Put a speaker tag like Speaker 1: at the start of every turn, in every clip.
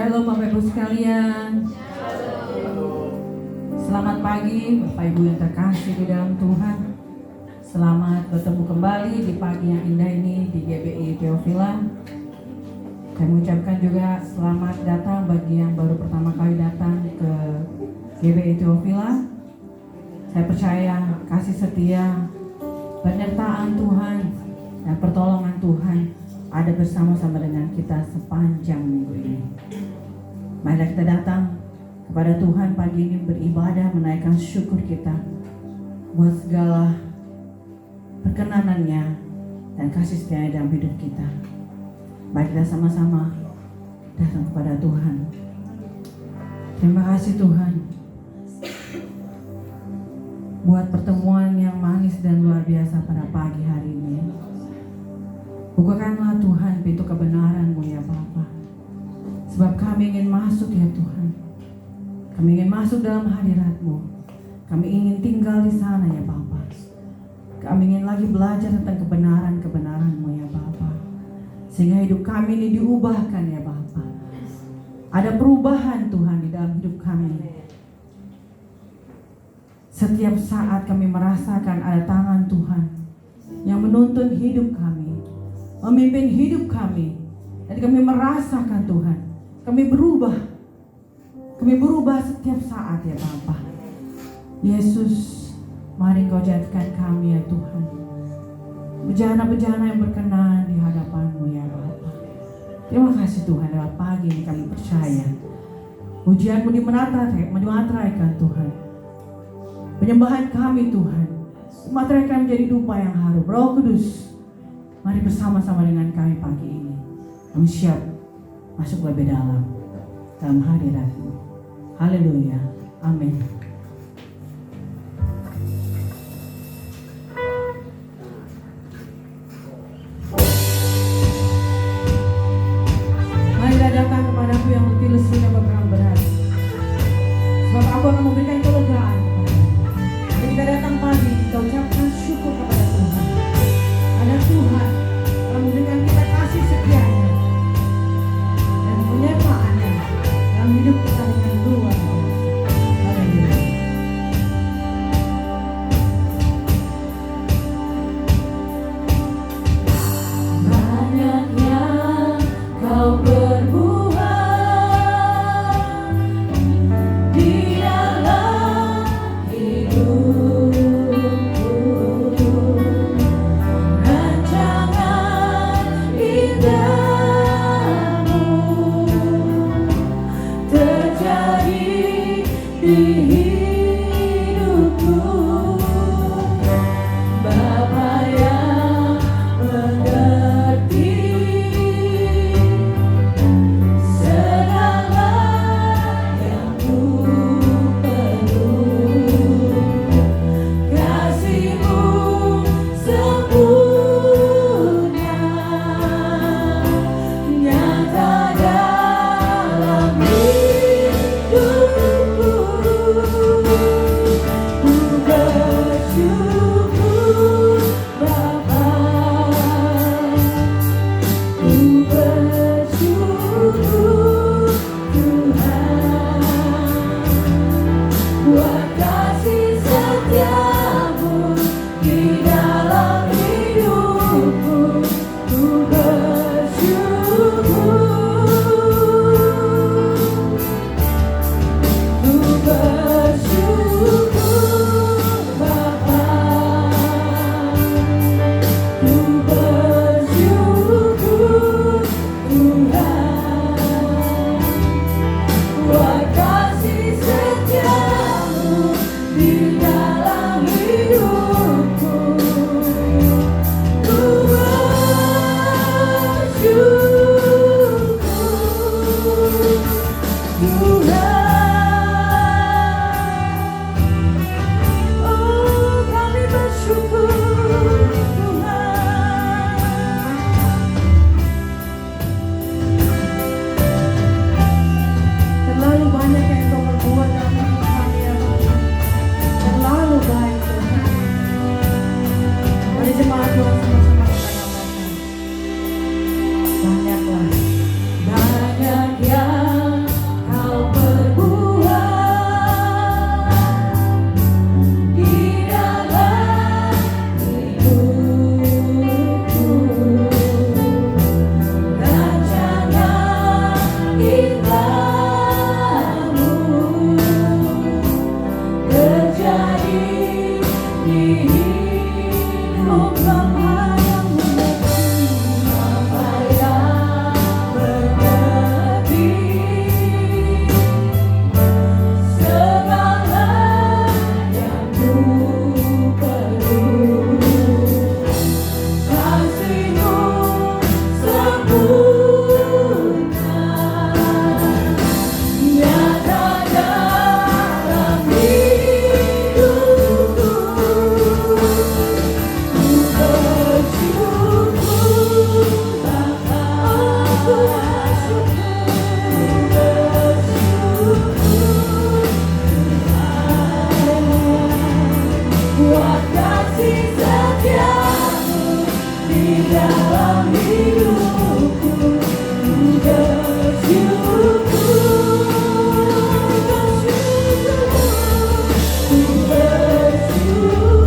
Speaker 1: Shalom Bapak Ibu sekalian. Selamat pagi Bapak Ibu yang terkasih di dalam Tuhan. Selamat bertemu kembali di pagi yang indah ini di GBI Theophila. Saya mengucapkan juga selamat datang bagi yang baru pertama kali datang ke GBI Theophila. Saya percaya kasih setia, penyertaan Tuhan dan pertolongan Tuhan ada bersama-sama dengan kita sepanjang minggu ini. Mari kita datang kepada Tuhan pagi ini beribadah, menaikkan syukur kita buat segala perkenanannya dan kasih setianya dalam hidup kita. Mari kita sama-sama datang kepada Tuhan. Terima kasih Tuhan buat pertemuan yang manis dan luar biasa pada pagi hari ini. Bukakanlah Tuhan pintu kebenaran-Mu ya Bapa. Sebab kami ingin masuk ya Tuhan. Kami ingin masuk dalam hadirat-Mu. Kami ingin tinggal di sana ya Bapa. Kami ingin lagi belajar tentang kebenaran-kebenaran-Mu ya Bapa. Sehingga hidup kami ini diubahkan ya Bapa. Ada perubahan Tuhan di dalam hidup kami. Setiap saat kami merasakan ada tangan Tuhan yang menuntun hidup kami, memimpin hidup kami. Dan kami merasakan Tuhan, kami berubah setiap saat ya Bapa. Yesus, mari Kau jadikan kami ya Tuhan bejana-bejana yang berkenan di hadapan-Mu ya Bapa. Terima kasih Tuhan, dalam pagi ini kami percaya pujian-Mu dimateraikan Tuhan. Penyembahan kami Tuhan dimateraikan menjadi dupa yang harum. Roh Kudus, mari bersama-sama dengan kami pagi ini. Kami siap masuk lebih dalam hadirat-Mu. Haleluya. Amin. Marilah datang kepadaku yang letih lesu dan beban berat, sebab aku akan memberikan kelegaan kepadamu. Mari kita datang pagi, kita ucapkan syukur kepada Tuhan. Ada Tuhan yang memberikan kita kasih setianya dan penyertaannya dalam hidup kita dengan luar biasa. Haleluya. buat kasih setiamu di dalam hidupku. Di dalam hidupku, ku bersyukur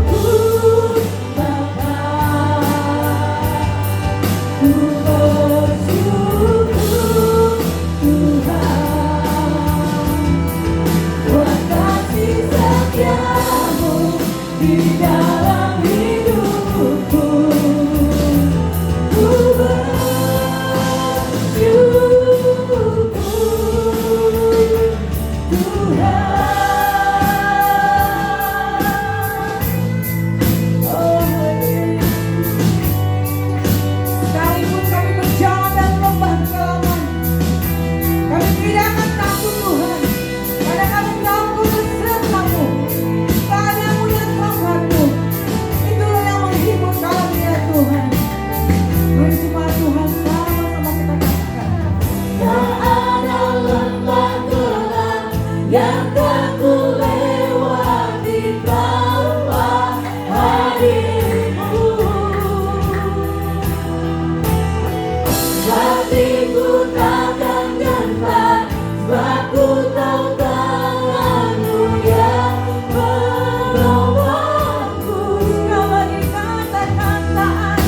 Speaker 1: Tuhan. Sekalipun kami berjalan dalam lembah kekelaman, kami tidak akan takut Tuhan, karena kami tahu Kau besertamu. Padamu dan Tuhanmu, itulah yang menghibur kami ya Tuhan. Mari jemaat Tuhan sama-sama kita katakan, tak ada lembah gelap yang tak ku lewati tanpa hadirmu. Hatiku takkan gentar, sebab ku tahu tanganmu yang menolongku. Segala dikatakan tak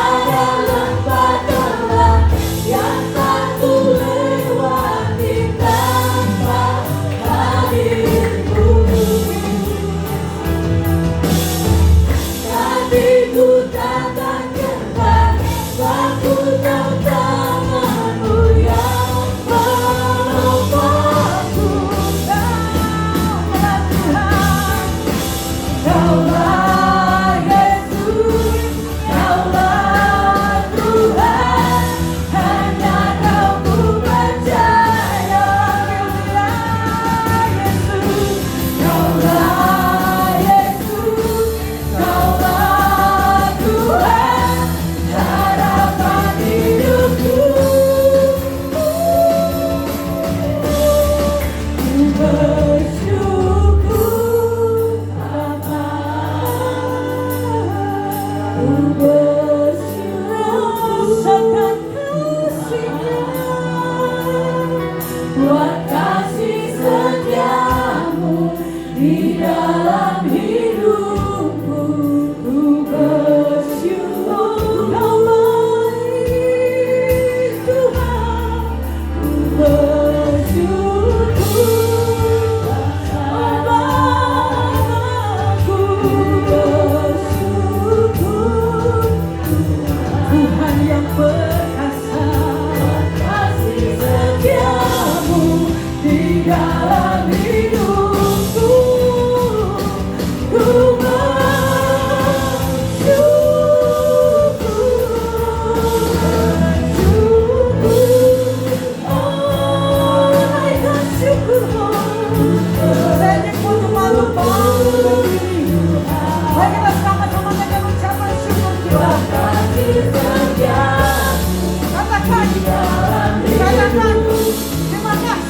Speaker 1: ada lembah gelap yang tak ku lewati tanpa hadirmu. Hatiku takkan gentar, sebab ku tahu tanganmu yang menolongku. Daulah Tuhan, Daulah Yesus, Daulah Tuhan, hanya Kau ku percaya. Daulah Yesus, Daulah Yesus, Daulah Tuhan, harapan hidupku. Ku bersyukur Bapa, ku bersyukur kasih-Nya, buat kasih setiamu di dalam hidupku. Ku bersyukur Kau baik Tuhan, ku bersyukur Bapakku, ku bersyukur Tuhan yang perkasa, kasih setiamu di dalam hidupku. Ku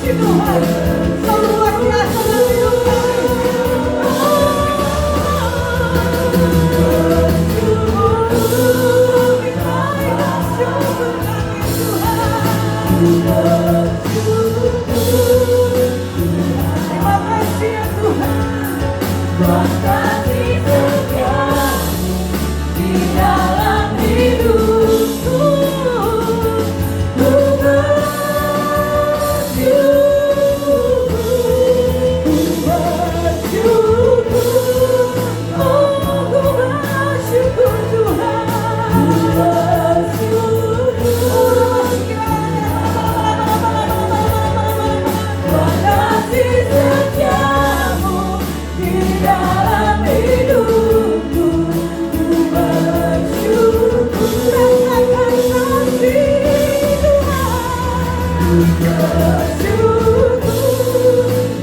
Speaker 1: Tuhan, Kau luar biasa dalam hidup kami. Terima kasih ya Tuhan, buat kasih setiamu di dalam hidupku.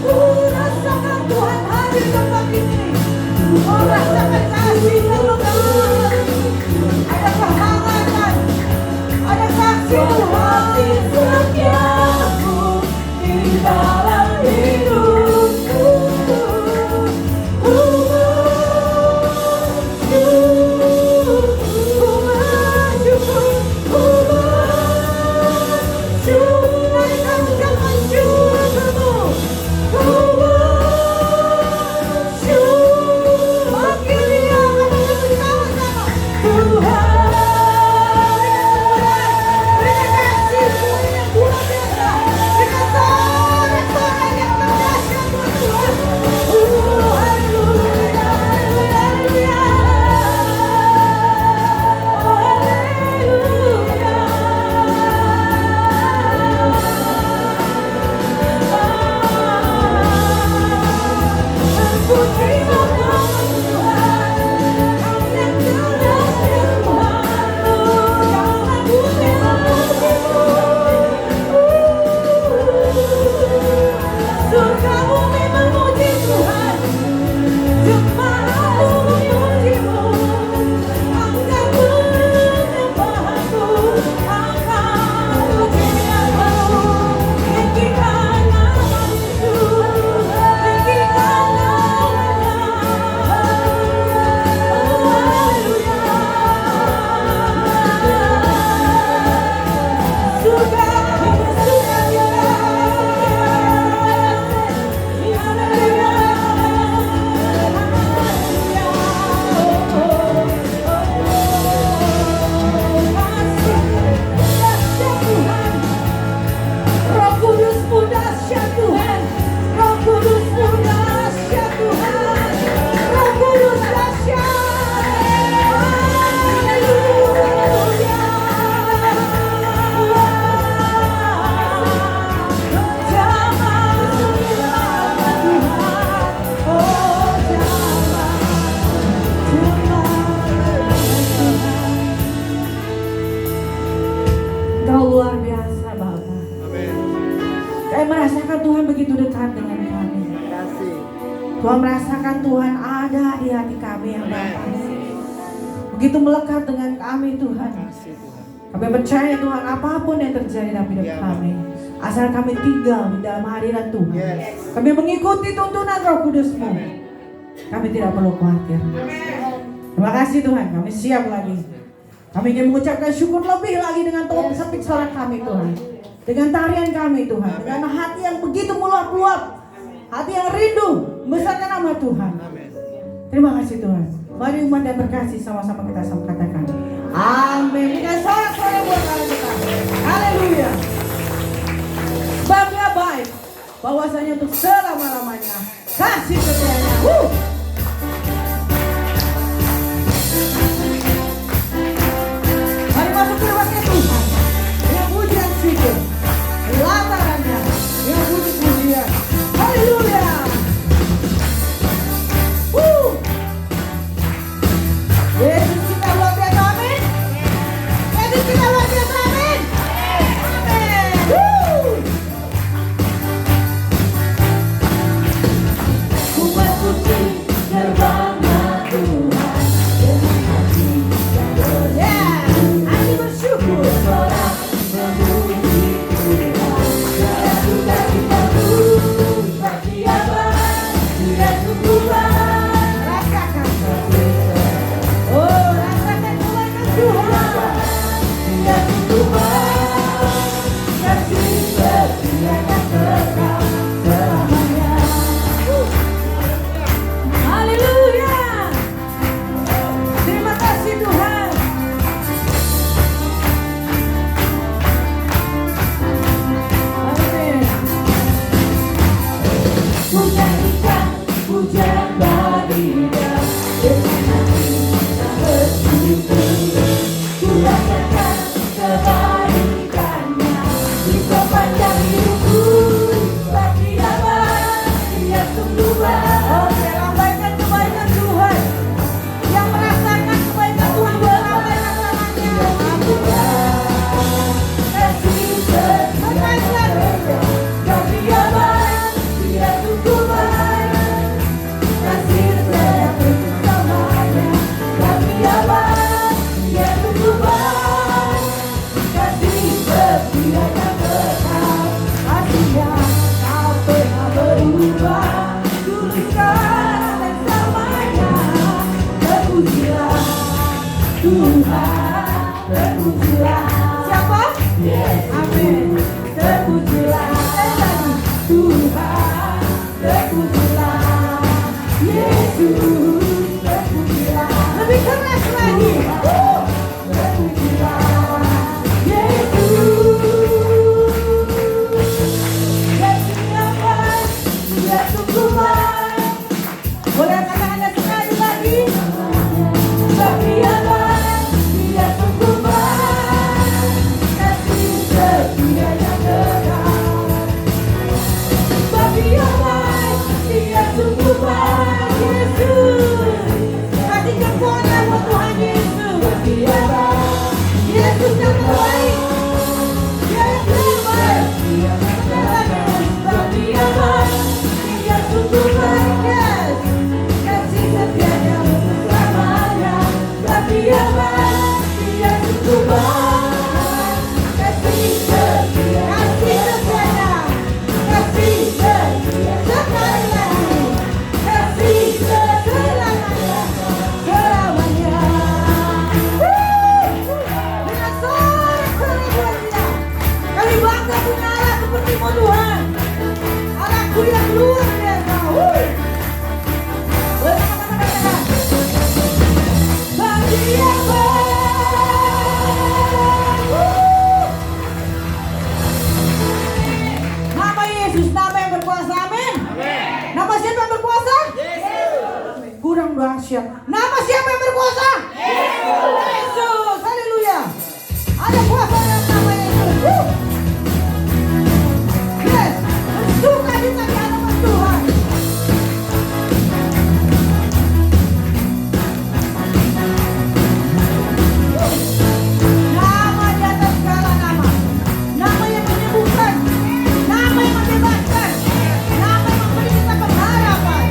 Speaker 1: Ku rasakan Tuhan hadir tempat ini. Oh, rasakan kasih Tuhan. Ada kehangatan, ada kasih Tuhan setiamu di dalam hidupku.
Speaker 2: Tuhan merasakan Tuhan ada di hati kami yang Bapa. Begitu melekat dengan kami Tuhan. Kami percaya Tuhan apapun yang terjadi dalam hidup kami, asal kami tinggal di dalam hadirat Tuhan, kami mengikuti tuntunan Roh Kudus-Mu, kami tidak perlu khawatir. Terima kasih Tuhan, kami siap lagi. Kami ingin mengucapkan syukur lebih lagi dengan topik suara kami Tuhan, dengan tarian kami Tuhan, dengan hati yang begitu meluap-luap, hati yang rindu membesarkan nama Tuhan. Terima kasih Tuhan. Mari umat yang berkasih sama-sama kita katakan amin. Dengan sorak-sorai buat kalian kita. Haleluya. Sebab Dia baik, bahwasanya untuk selama-lamanya kasih setianya. Mari masuk ke rumahnya Tuhan dengan pujian syukur, latarannya dengan puji-pujian. Haleluya. Yesus kita luar biasa, amin. Yesus kita luar biasa, amin. Amin. Ku berpuji gerbangnya Tuhan dengan hati yang bersyukur. Hati bersyukur. Bersorak memuji Tuhan. Suka kita sebab Dia baik, Dia sungguh baik. Rasakan rasakan kebaikan Tuhan. Dia sungguh baik, kasih setia dan kekal selamanya. Haleluya. Terima kasih Tuhan. Amin. Ku nyanyikan pujian bagi Dia dengan hati yang bersyukur. Ku rasakan kebaikannya di sepanjang hidupku. Sebab Dia baik, Dia sungguh baik. Oh, dia lambaikan kebaikan Tuhan. Yang merasakan kebaikan Tuhan berlambaikan tangannya. Haleluya. Kasih setia. Sebab Dia baik, Dia sungguh baik. Kasih setia bersamanya. Sebab Dia baik, Dia sungguh baik. Kasih setia dan kekal. Kasih-Nya tak pernah berubah. Dulu sekarang dan selamanya. Terpujilah Tuhan, terpujilah. Siapa? Yesus. Amin. Terpujilah Tuhan, terpujilah Yesus, terpujilah. Lebih keras lagi. Terpujilah Yesus. Yesus yang baik, Dia sungguh baik. Boleh katakannya sekali lagi. Sebab Dia baik, Dia sungguh baik. Kasih setia yang kekal. Sebab Dia baik, Dia sungguh baik. Yesus, kasih jempolnya buat Tuhan Yesus. Sebab Dia baik, Yesus yang terbaik. Dia yang terbaik. Sebab Dia baik, Dia sungguh baik. Yes. Kasih setianya untuk selamanya. Sebab Dia baik, Dia sungguh baik. Kasih setia, kasih setianya, kasih setia sekali lagi, kasih selamanya, selamanya. Dengan sorak-sorai buat Dia, kami bangga punya Allah seperti-Mu Tuhan. Allahku yang luar biasa. Bersama-sama bagi Dia baik. Nama Yesus, nama yang berkuasa, amin. Nama siapa yang berkuasa? Yesus. Kurang dahsyat. Nama siapa yang berkuasa? Yesus. Haleluya. Ada kuasa dalam nama Yesus. Yes. Bersuka cita di hadapan Tuhan. Nama di atas segala nama. Nama yang menyembuhkan. Nama yang membebaskan. Nama yang memberi kita pengharapan.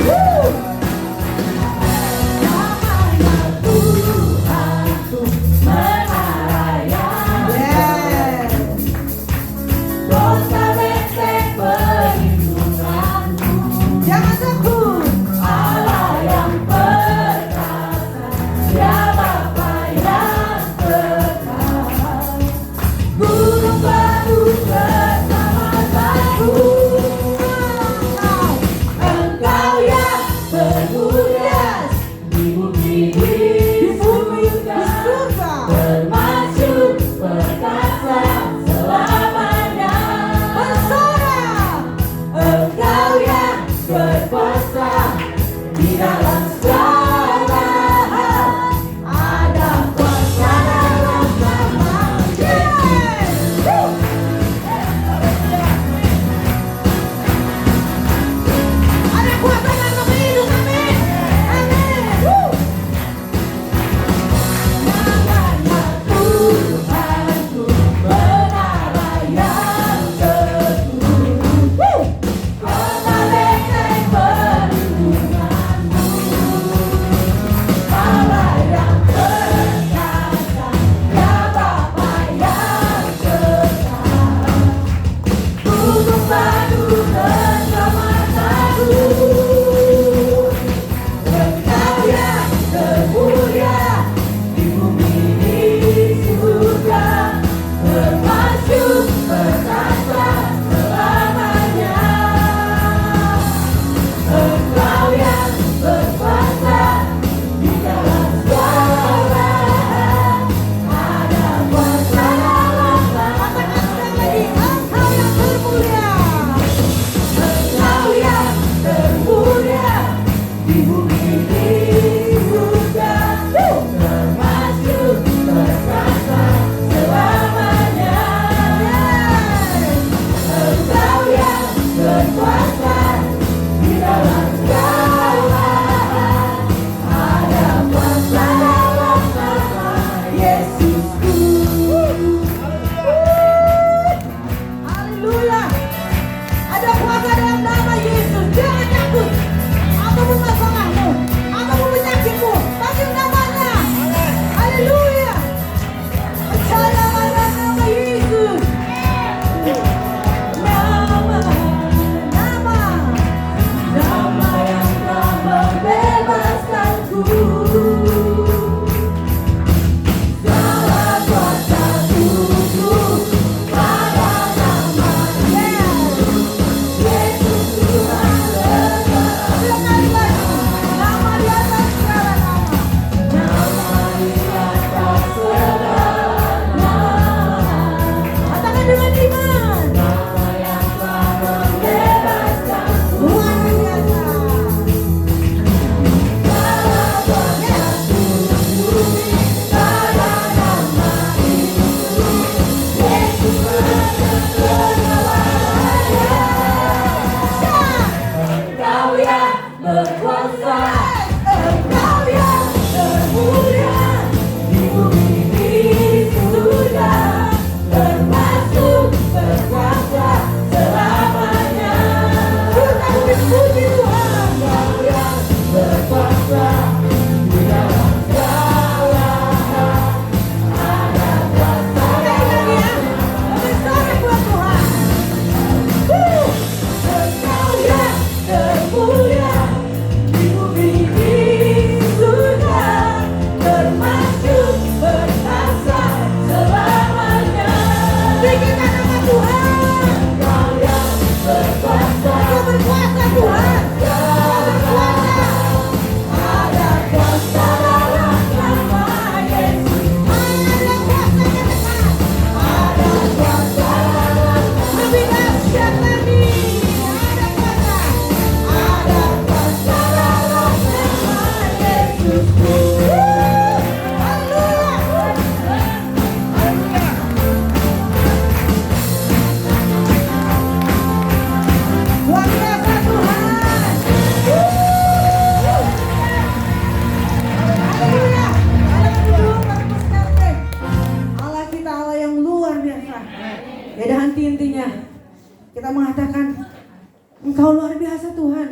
Speaker 2: Engkau luar biasa Tuhan.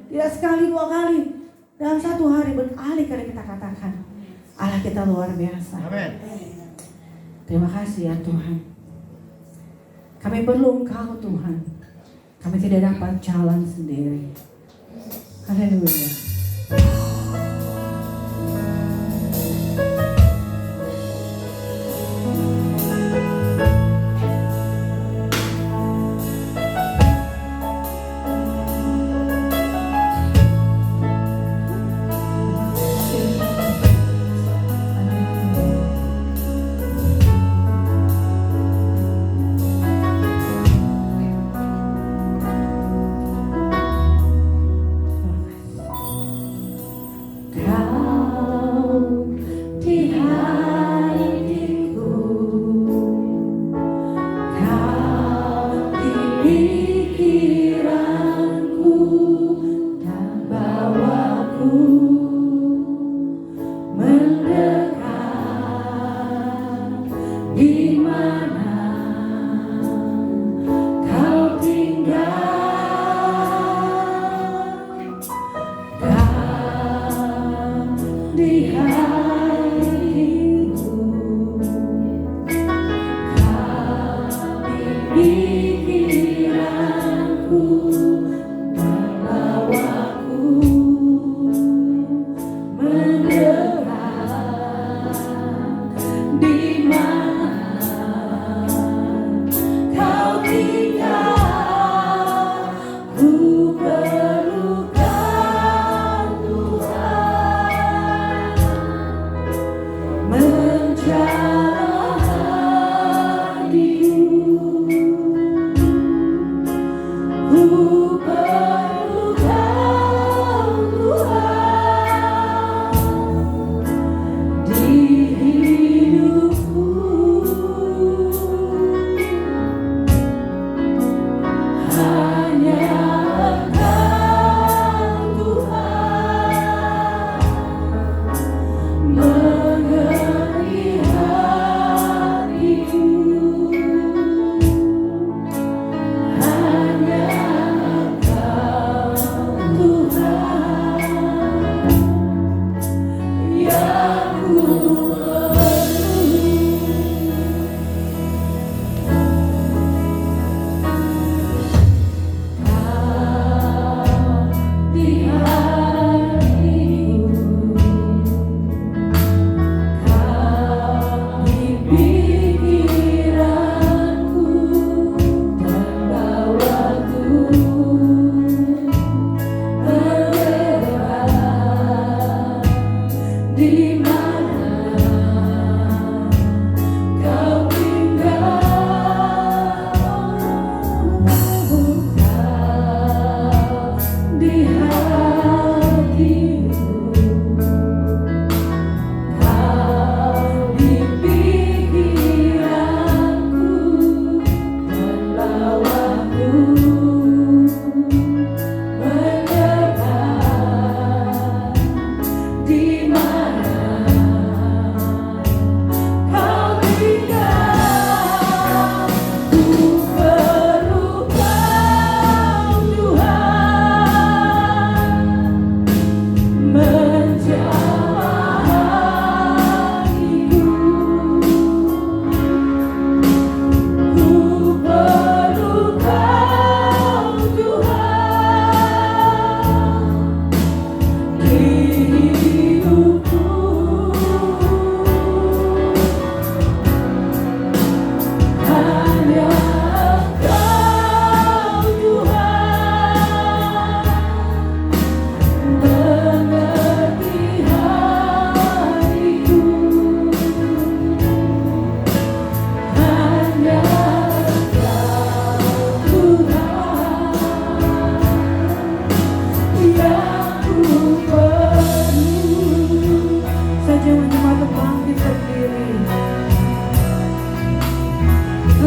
Speaker 2: Tidak sekali dua kali, dalam satu hari berkali-kali kita katakan Allah kita luar biasa.
Speaker 3: Amin.
Speaker 2: Terima kasih ya Tuhan. Kami perlu Engkau Tuhan. Kami tidak dapat jalan sendiri. Haleluya.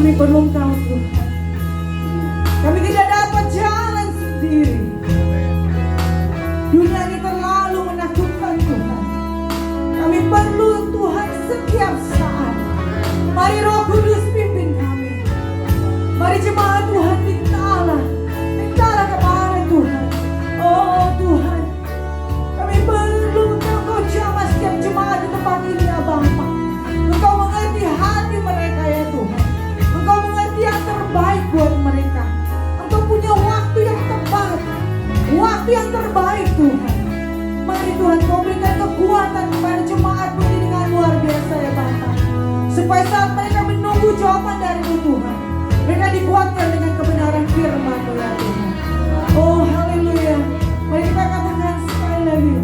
Speaker 2: Kami perlu Engkau Tuhan. Kami tidak dapat jalan sendiri. Dunia ini terlalu menakutkan Tuhan. Kami perlu Tuhan setiap saat. Mari Roh Kudus pimpin kami. Mari jemaat Tuhan mintalah kepada jawaban dari-Mu Tuhan. Mereka dikuatkan dengan kebenaran firman-Mu ya Tuhan. Oh haleluya. Mari kita katakan sekali lagi.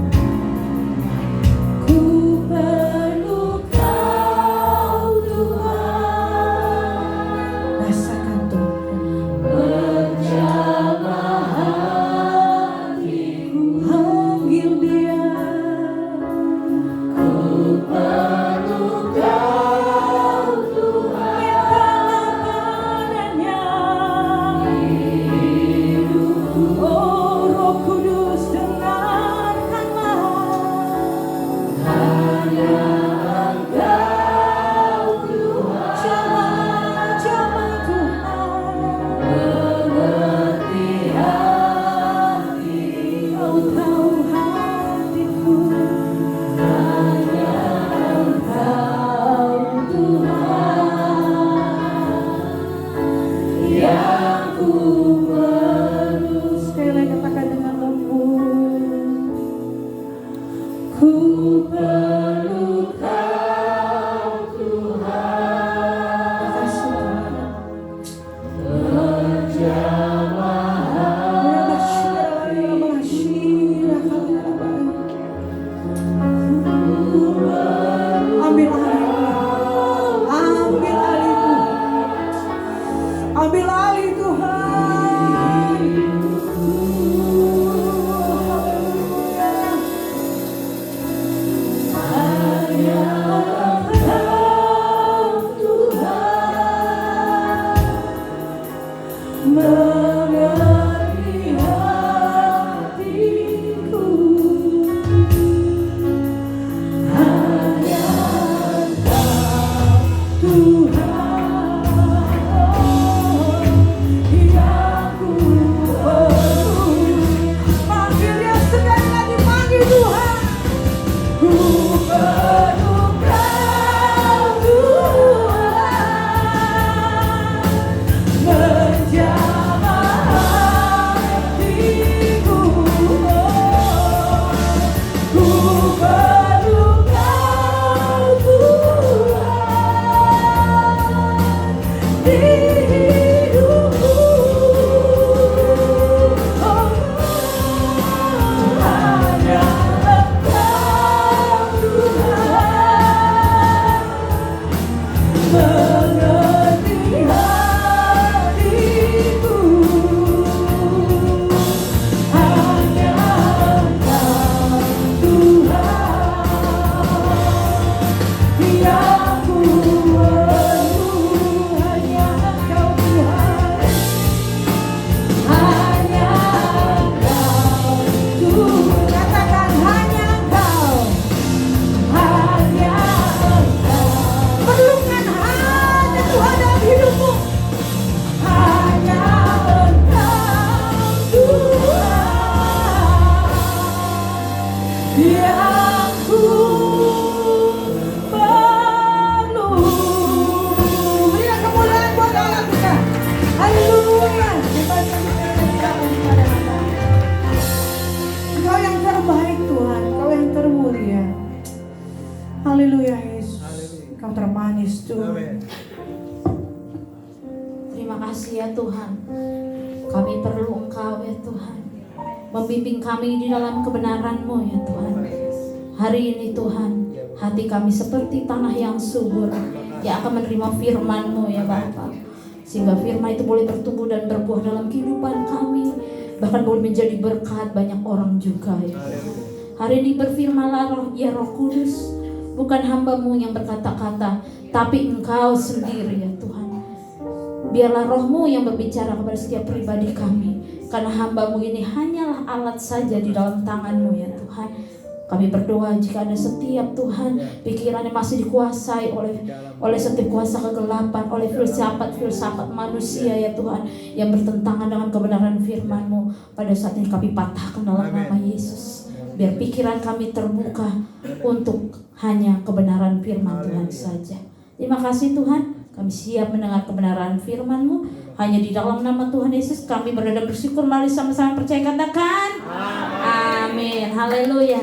Speaker 2: Ku perlu Kau Tuhan. Rasakan Tuhan. Menjamah hatiku. Panggil Dia. Ku perlu Kau Tuhan. Mintalah padanya. Oh Roh Kudus, dengarkanlah. Hanya Engkau Tuhan. Jamah Tuhan. Mengerti hati. Kau tahu hatiku. Hanya Engkau Tuhan yang ku perlu. Sekali lagi katakan dengan lembut. Ku perlu Kau Tuhan. Makasih Tuhan. Ambil alih. Ambil alih Tuhan. Ambil alih Tuhan. Hanya Engkau Tuhan. Mengerti hatiku. Hanya Engkau Tuhan yang ku perlu. Panggil Dia sekali lagi, panggil Tuhan. Ku perlu Kau Tuhan. Menjamah hatiku. Ku perlu Kau Tuhan di hidupku. Oh, hanya Engkau Tuhan. Mengerti hatiku. Hanya Engkau Tuhan yang ku perlu. Hanya Engkau Tuhan. Hanya Engkau Tuhan. Katakan hanya Engkau. Hanya Engkau. Perlukan hanya Tuhan dalam hidupmu. Hanya Engkau Tuhan yang ku perlu. Berikan kemuliaan buat Allah kita. Haleluya. Engkau yang terbaik Tuhan. Engkau yang termulia. Haleluya Yesus. Engkau termanis Tuhan.
Speaker 3: Terima kasih ya Tuhan. Kami perlu Engkau ya Tuhan. Membimbing kami di dalam kebenaran-Mu ya Tuhan. Hari ini Tuhan, hati kami seperti tanah yang subur yang akan menerima firman-Mu ya Bapa. Sehingga firman itu boleh bertumbuh dan berbuah dalam kehidupan kami. Bahkan boleh menjadi berkat banyak orang juga ya Tuhan. Hari ini berfirmanlah ya Roh Kudus. Bukan hamba-Mu yang berkata-kata, tapi Engkau sendiri ya Tuhan. Biarlah Roh-Mu yang berbicara kepada setiap pribadi kami. Karena hamba-Mu ini hanyalah alat saja di dalam tangan-Mu ya Tuhan. Kami berdoa jika ada setiap Tuhan pikirannya masih dikuasai oleh setiap kuasa kegelapan, oleh filsafat manusia ya Tuhan, yang bertentangan dengan kebenaran firman-Mu, pada saat ini kami patahkan dalam nama Yesus. Biar pikiran kami terbuka untuk hanya kebenaran firman Tuhan saja. Terima kasih Tuhan. Kami siap mendengar kebenaran firman-Mu. Hanya di dalam nama Tuhan Yesus kami berdoa dan bersyukur. Mari sama-sama percaya, katakan amin. Haleluya.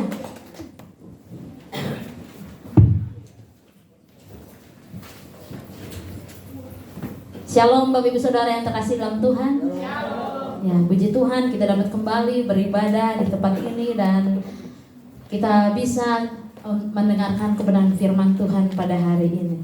Speaker 3: Shalom Bapak Ibu Saudara yang terkasih dalam Tuhan. Ya, puji Tuhan kita dapat kembali beribadah di tempat ini dan kita bisa mendengarkan kebenaran firman Tuhan pada hari ini.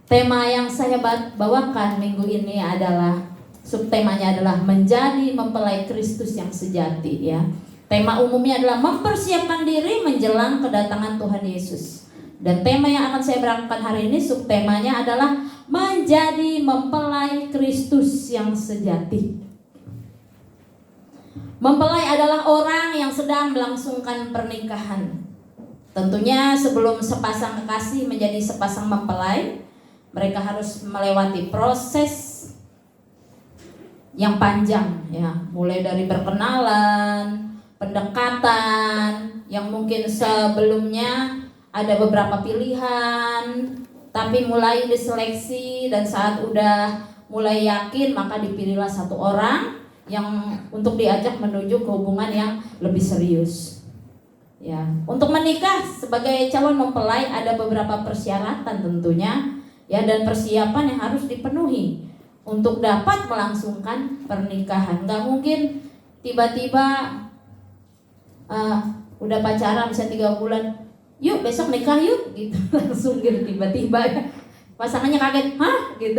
Speaker 3: Tema yang saya bawakan minggu ini adalah subtemanya adalah menjadi mempelai Kristus yang sejati ya. Tema umumnya adalah mempersiapkan diri menjelang kedatangan Tuhan Yesus. Dan tema yang akan saya berangkat hari ini subtemanya adalah menjadi mempelai Kristus yang sejati. Mempelai adalah orang yang sedang melangsungkan pernikahan. Tentunya sebelum sepasang kekasih menjadi sepasang mempelai, mereka harus melewati proses yang panjang ya, mulai dari berkenalan, pendekatan, yang mungkin sebelumnya ada beberapa pilihan, tapi mulai diseleksi dan saat udah mulai yakin maka dipilihlah satu orang yang untuk diajak menuju ke hubungan yang lebih serius. Ya, untuk menikah sebagai calon mempelai ada beberapa persyaratan tentunya ya, dan persiapan yang harus dipenuhi untuk dapat melangsungkan pernikahan. Gak mungkin tiba-tiba udah pacaran bisa 3 bulan, yuk besok nikah yuk gitu langsung gitu tiba-tiba pasangannya kaget, hah gitu.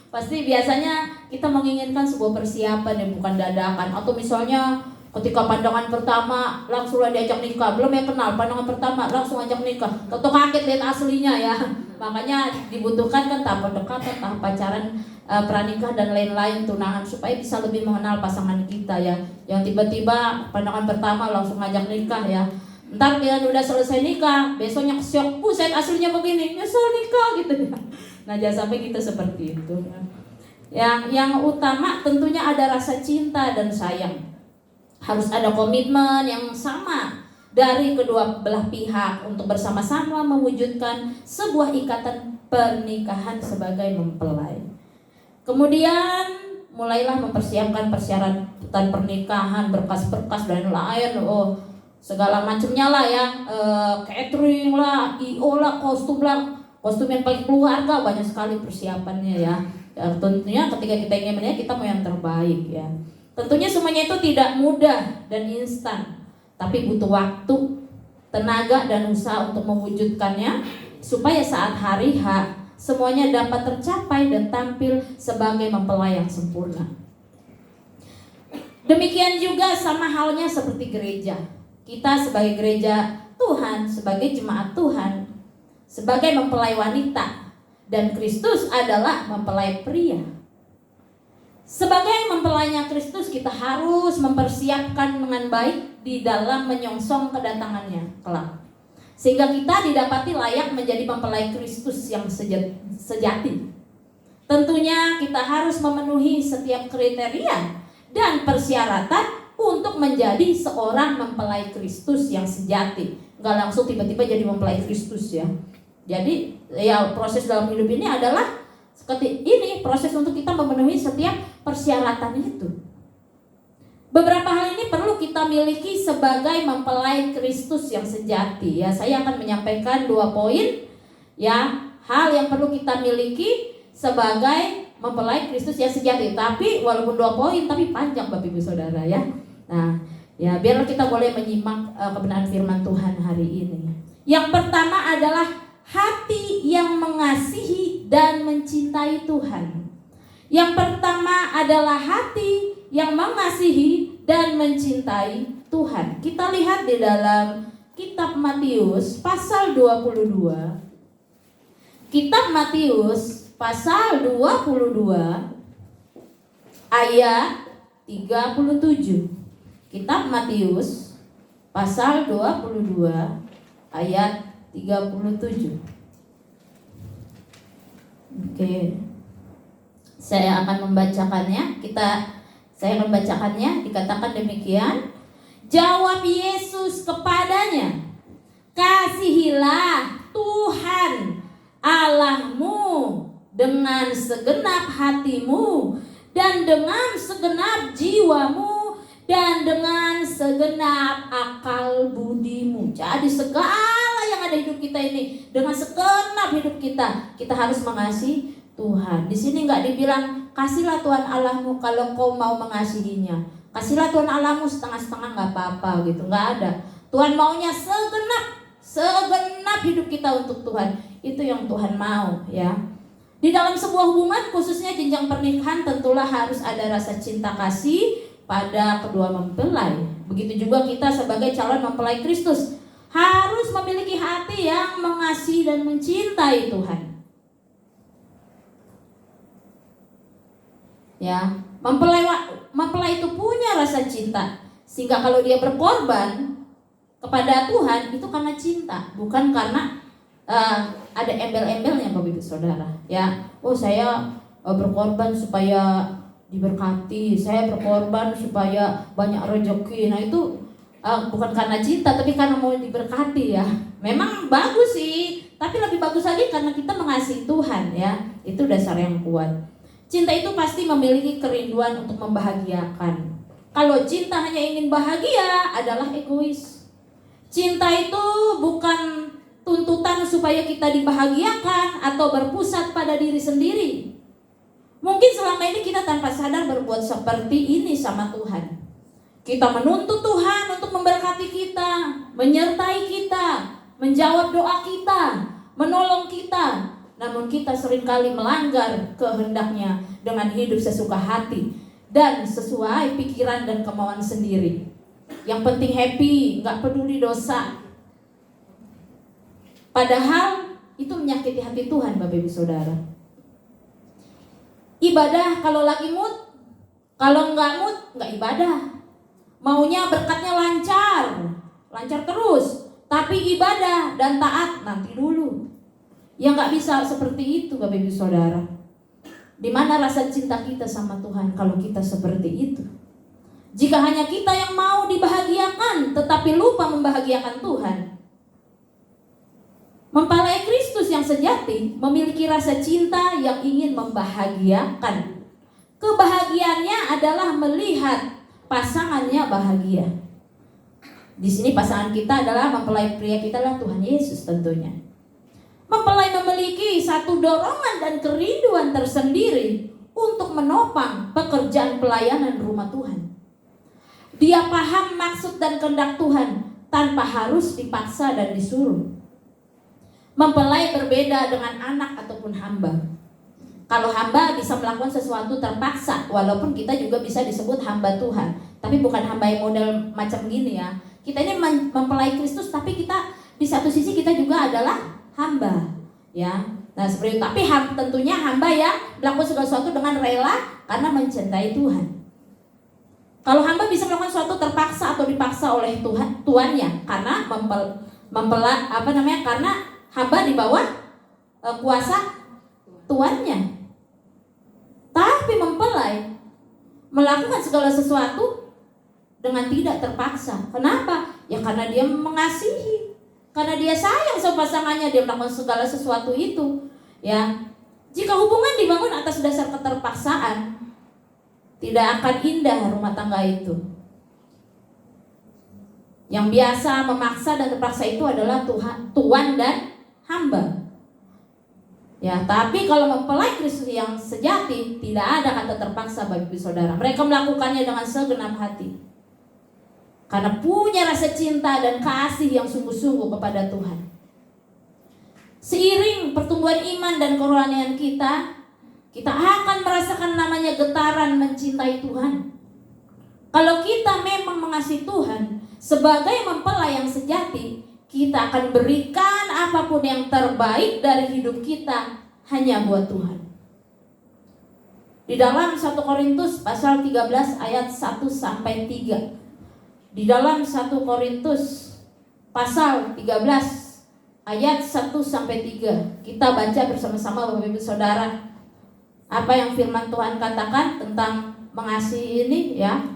Speaker 3: Pasti biasanya kita menginginkan sebuah persiapan yang bukan dadakan. Atau misalnya ketika pandangan pertama langsung diajak nikah, belum ya kenal, pandangan pertama langsung ajak nikah, tentu kaget lihat aslinya ya. Makanya dibutuhkan kan tahap pendekatan, tahap pacaran, pranikah dan lain-lain, tunangan, supaya bisa lebih mengenal pasangan kita ya. Yang tiba-tiba pandangan pertama langsung ngajak nikah ya, ntar dia udah selesai nikah, besoknya syok, buset aslinya begini, nyesel nikah gitu ya. Nah jangan sampai kita seperti itu. Yang utama tentunya ada rasa cinta dan sayang. Harus ada komitmen yang sama dari kedua belah pihak untuk bersama-sama mewujudkan sebuah ikatan pernikahan sebagai mempelai. Kemudian mulailah mempersiapkan persyaratan pernikahan, berkas-berkas dan lain, segala macamnya lah ya, catering lah, IO lah, kostum yang paling keluarga, banyak sekali persiapannya ya. Dan tentunya ketika kita ingin menikah, kita mau yang terbaik ya. Tentunya semuanya itu tidak mudah dan instan, tapi butuh waktu, tenaga dan usaha untuk mewujudkannya supaya saat hari H semuanya dapat tercapai dan tampil sebagai mempelai yang sempurna. Demikian juga sama halnya seperti gereja. Kita sebagai gereja Tuhan, sebagai jemaat Tuhan, sebagai mempelai wanita, dan Kristus adalah mempelai pria. Sebagai mempelainya Kristus, kita harus mempersiapkan dengan baik di dalam menyongsong kedatangannya kelak, sehingga kita didapati layak menjadi mempelai Kristus yang sejati. Tentunya kita harus memenuhi setiap kriteria dan persyaratan untuk menjadi seorang mempelai Kristus yang sejati. Gak langsung tiba-tiba jadi mempelai Kristus ya. Jadi ya proses dalam hidup ini adalah seperti ini, proses untuk kita memenuhi setiap persyaratan itu. Beberapa hal ini perlu kita miliki sebagai mempelai Kristus yang sejati ya. Saya akan menyampaikan 2 poin ya, hal yang perlu kita miliki sebagai mempelai Kristus yang sejati. Tapi walaupun 2 poin tapi panjang Bapak Ibu Saudara ya. Nah, ya biar kita boleh menyimak kebenaran firman Tuhan hari ini. Yang pertama adalah hati yang mengasihi dan mencintai Tuhan. Yang pertama adalah hati yang mengasihi dan mencintai Tuhan. Kita lihat di dalam kitab Matius pasal 22. Kitab Matius pasal 22 ayat 37. Kitab Matius pasal 22 ayat 37. Oke. Saya akan membacakannya. Saya akan membacakannya. Dikatakan demikian. Jawab Yesus kepadanya, kasihilah Tuhan Allahmu dengan segenap hatimu dan dengan segenap jiwamu dan dengan segenap akal budimu. Jadi segala yang ada hidup kita ini, dengan segenap hidup kita harus mengasihi Tuhan. Di sini nggak dibilang kasihlah Tuhan Allahmu kalau kau mau mengasihinya. Kasihlah Tuhan Allahmu setengah-setengah nggak apa-apa gitu, nggak ada. Tuhan maunya segenap hidup kita untuk Tuhan. Itu yang Tuhan mau ya. Di dalam sebuah hubungan khususnya jenjang pernikahan tentulah harus ada rasa cinta kasih pada kedua mempelai. Begitu juga kita sebagai calon mempelai Kristus harus memiliki hati yang mengasihi dan mencintai Tuhan. Ya, mempelai itu punya rasa cinta, sehingga kalau dia berkorban kepada Tuhan itu karena cinta, bukan karena ada embel-embelnya Bapak Ibu Saudara. Ya, oh saya berkorban supaya diberkati, saya berkorban supaya banyak rezeki. Nah itu bukan karena cinta, tapi karena mau diberkati ya. Memang bagus sih, tapi lebih bagus lagi karena kita mengasihi Tuhan ya. Itu dasar yang kuat. Cinta itu pasti memiliki kerinduan untuk membahagiakan. Kalau cinta hanya ingin bahagia adalah egois. Cinta itu bukan tuntutan supaya kita dibahagiakan atau berpusat pada diri sendiri. Mungkin selama ini kita tanpa sadar berbuat seperti ini sama Tuhan. Kita menuntut Tuhan untuk memberkati kita, menyertai kita, menjawab doa kita, menolong kita. Namun kita seringkali melanggar kehendaknya dengan hidup sesuka hati dan sesuai pikiran dan kemauan sendiri. Yang penting happy, gak peduli dosa. Padahal itu menyakiti hati Tuhan Bapak Ibu Saudara. Ibadah kalau lagi mood, kalau nggak mood nggak ibadah. Maunya berkatnya lancar terus. Tapi ibadah dan taat nanti dulu. Ya nggak bisa seperti itu Bapak Ibu Saudara. Di mana rasa cinta kita sama Tuhan kalau kita seperti itu? Jika hanya kita yang mau dibahagiakan tetapi lupa membahagiakan Tuhan. Mempelai Kristus yang sejati memiliki rasa cinta yang ingin membahagiakan. Kebahagiaannya adalah melihat pasangannya bahagia. Di sini pasangan kita adalah mempelai pria kita adalah Tuhan Yesus tentunya. Mempelai memiliki satu dorongan dan kerinduan tersendiri untuk menopang pekerjaan pelayanan rumah Tuhan. Dia paham maksud dan kehendak Tuhan tanpa harus dipaksa dan disuruh. Mempelai berbeda dengan anak ataupun hamba. Kalau hamba bisa melakukan sesuatu terpaksa, walaupun kita juga bisa disebut hamba Tuhan, tapi bukan hamba yang model macam gini ya. Kita ini mempelai Kristus, tapi kita di satu sisi kita juga adalah hamba, ya. Nah seperti itu. Tapi tentunya hamba yang melakukan segala sesuatu dengan rela karena mencintai Tuhan. Kalau hamba bisa melakukan sesuatu terpaksa atau dipaksa oleh tuannya, karena karena hamba di bawah kuasa tuannya. Tapi mempelai melakukan segala sesuatu dengan tidak terpaksa. Kenapa? Ya karena dia mengasihi, karena dia sayang sama pasangannya, dia melakukan segala sesuatu itu. Ya, jika hubungan dibangun atas dasar keterpaksaan, tidak akan indah rumah tangga itu. Yang biasa memaksa dan terpaksa itu adalah tuan dan hamba. Ya, tapi kalau mempelai Kristus yang sejati tidak ada kata terpaksa bagi saudara. Mereka melakukannya dengan segenap hati. Karena punya rasa cinta dan kasih yang sungguh-sungguh kepada Tuhan. Seiring pertumbuhan iman dan kerohanian kita akan merasakan namanya getaran mencintai Tuhan. Kalau kita memang mengasihi Tuhan, sebagai mempelai yang sejati, kita akan berikan apapun yang terbaik dari hidup kita hanya buat Tuhan. Di dalam 1 Korintus pasal 13 ayat 1 sampai 3. Di dalam 1 Korintus pasal 13 ayat 1 sampai 3. Kita baca bersama-sama Bapak Ibu Saudara. Apa yang firman Tuhan katakan tentang mengasihi ini ya.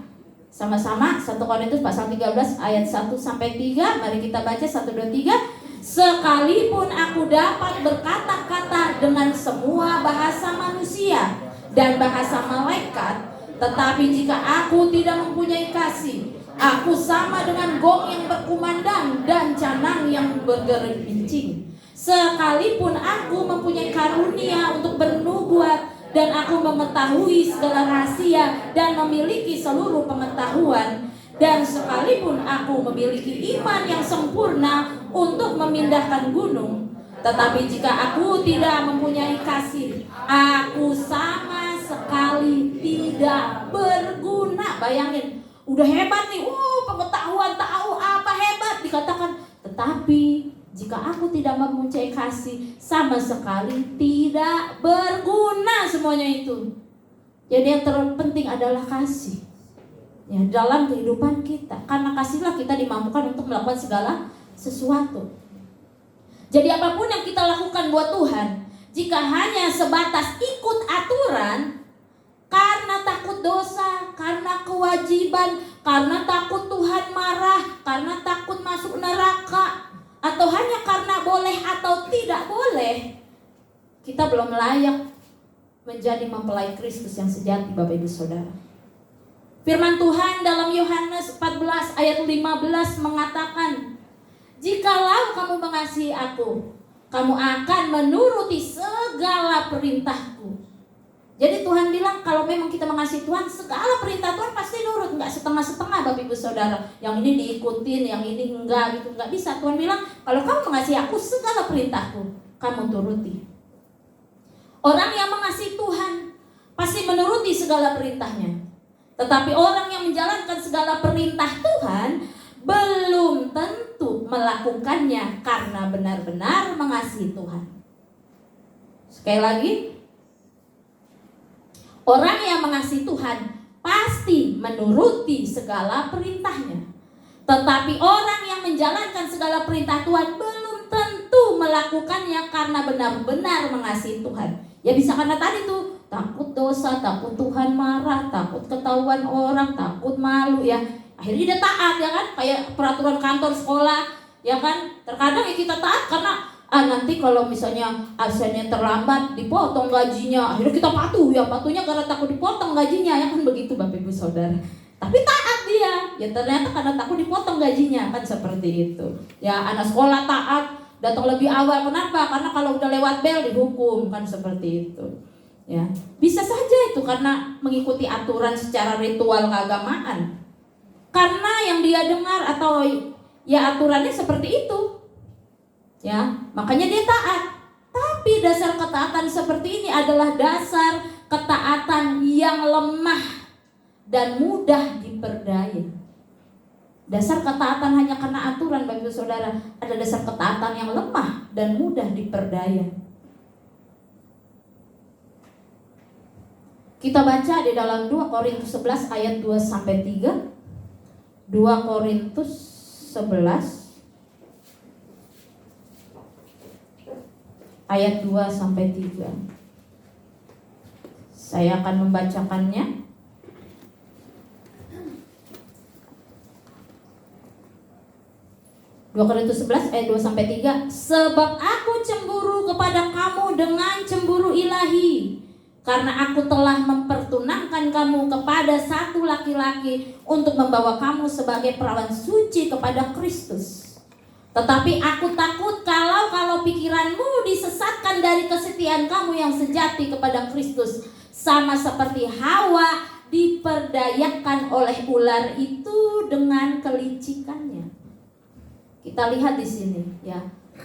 Speaker 3: Sama-sama 1 Korintus pasal 13 ayat 1 sampai 3. Mari kita baca 1 2 3. Sekalipun aku dapat berkata-kata dengan semua bahasa manusia dan bahasa malaikat, tetapi jika aku tidak mempunyai kasih, aku sama dengan gong yang berkumandang dan canang yang bergerincing. Sekalipun aku mempunyai karunia untuk bernubuat dan aku mengetahui segala rahasia dan memiliki seluruh pengetahuan, dan sekalipun aku memiliki iman yang sempurna untuk memindahkan gunung, tetapi jika aku tidak mempunyai kasih, aku sama sekali tidak berguna. Bayangin, udah hebat nih, pengetahuan, tahu apa hebat, dikatakan, tetapi jika aku tidak mempunyai kasih, sama sekali tidak berguna semuanya itu. Jadi yang terpenting adalah kasih, ya, dalam kehidupan kita. Karena kasihlah kita dimampukan untuk melakukan segala sesuatu. Jadi apapun yang kita lakukan buat Tuhan, jika hanya sebatas ikut aturan, karena takut dosa, karena kewajiban, karena takut Tuhan marah, karena takut masuk neraka, atau hanya karena boleh atau tidak boleh, kita belum layak menjadi mempelai Kristus yang sejati, Bapak Ibu Saudara. Firman Tuhan dalam Yohanes 14 ayat 15 mengatakan, jikalau kamu mengasihi aku, kamu akan menuruti segala perintahku. Jadi Tuhan bilang kalau memang kita mengasihi Tuhan, segala perintah Tuhan pasti nurut, nggak setengah-setengah, Bapak Ibu Saudara. Yang ini diikutin, yang ini enggak gitu, nggak bisa. Tuhan bilang kalau kamu mengasihi aku, segala perintahku kamu turuti. Orang yang mengasihi Tuhan pasti menuruti segala perintahnya. Tetapi orang yang menjalankan segala perintah Tuhan belum tentu melakukannya karena benar-benar mengasihi Tuhan. Sekali lagi, orang yang mengasihi Tuhan pasti menuruti segala perintahnya. Tetapi orang yang menjalankan segala perintah Tuhan belum tentu melakukannya karena benar-benar mengasihi Tuhan. Ya bisa karena tadi tuh, takut dosa, takut Tuhan marah, takut ketahuan orang, takut malu ya. Akhirnya dia taat ya kan, kayak peraturan kantor sekolah ya kan. Terkadang ya kita taat karena nanti kalau misalnya absennya terlambat dipotong gajinya, akhirnya kita patuh ya, patuhnya karena takut dipotong gajinya ya kan, begitu Bapak Ibu Saudara. Tapi taat dia, ya ternyata karena takut dipotong gajinya kan, seperti itu. Ya anak sekolah taat, datang lebih awal, kenapa? Karena kalau udah lewat bel dihukum kan, seperti itu. Ya bisa saja itu karena mengikuti aturan secara ritual keagamaan. Karena yang dia dengar atau ya aturannya seperti itu. Ya, makanya dia taat. Tapi dasar ketaatan seperti ini adalah dasar ketaatan yang lemah dan mudah diperdaya. Dasar ketaatan hanya karena aturan, Bapak Ibu Saudara, ada dasar ketaatan yang lemah dan mudah diperdaya. Kita baca di dalam 2 Korintus 11 ayat 2 sampai 3. 2 Korintus 11 ayat 2 sampai 3. Saya akan membacakannya. Korintus 11 ayat 2 sampai 3. Sebab aku cemburu kepada kamu dengan cemburu ilahi, karena aku telah mempertunangkan kamu kepada satu laki-laki untuk membawa kamu sebagai perawan suci kepada Kristus. Tetapi aku takut kalau pikiranmu disesatkan dari kesetiaan kamu yang sejati kepada Kristus, sama seperti Hawa diperdayakan oleh ular itu dengan kelicikannya. Kita lihat di sini ya,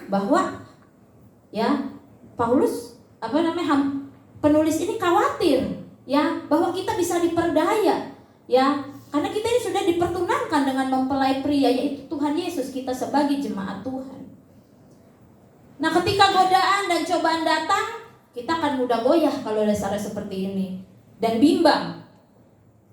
Speaker 3: bahwa ya Paulus penulis ini khawatir ya bahwa kita bisa diperdaya ya, karena kita ini sudah dipertunangkan dengan mempelai pria, yaitu Tuhan Yesus, kita sebagai jemaat Tuhan. Nah, ketika godaan dan cobaan datang, kita akan mudah goyah kalau dasarnya seperti ini dan bimbang.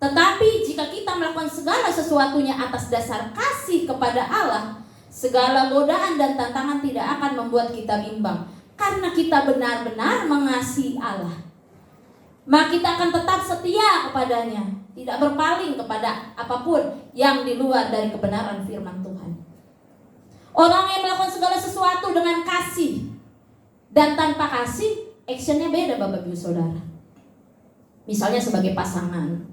Speaker 3: Tetapi jika kita melakukan segala sesuatunya atas dasar kasih kepada Allah, segala godaan dan tantangan tidak akan membuat kita bimbang, karena kita benar-benar mengasihi Allah. Maka kita akan tetap setia kepadanya, tidak berpaling kepada apapun yang di luar dari kebenaran firman Tuhan. Orang yang melakukan segala sesuatu dengan kasih dan tanpa kasih, actionnya beda, Bapak Ibu Saudara. Misalnya sebagai pasangan,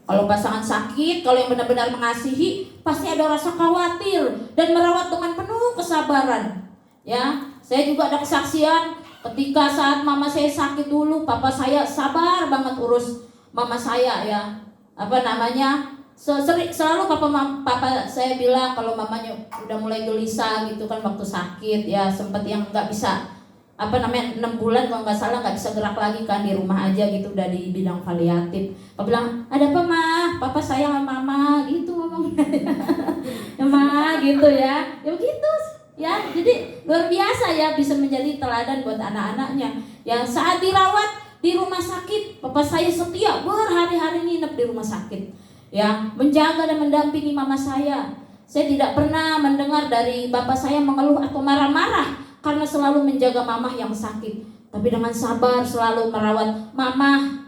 Speaker 3: kalau pasangan sakit, kalau yang benar-benar mengasihi, pasti ada rasa khawatir dan merawat dengan penuh kesabaran. Ya, saya juga ada kesaksian ketika saat mama saya sakit dulu, papa saya sabar banget urus mama saya ya. Apa namanya? Selalu papa saya bilang kalau mamanya udah mulai gelisah gitu kan waktu sakit ya, sempat yang nggak bisa 6 bulan kalau nggak salah nggak bisa gerak lagi kan, di rumah aja gitu, udah di bidang paliatif. Papa bilang, ada apa mah? Papa sayang sama mama gitu ngomongnya. Ya mah gitu ya begitu ya. Jadi luar biasa ya, bisa menjadi teladan buat anak-anaknya. Yang saat dirawat di rumah sakit, papa saya setia berhari-hari nginep di rumah sakit. Ya, menjaga dan mendampingi mama saya. Saya tidak pernah mendengar dari bapak saya mengeluh atau marah-marah karena selalu menjaga mama yang sakit. Tapi dengan sabar selalu merawat mama,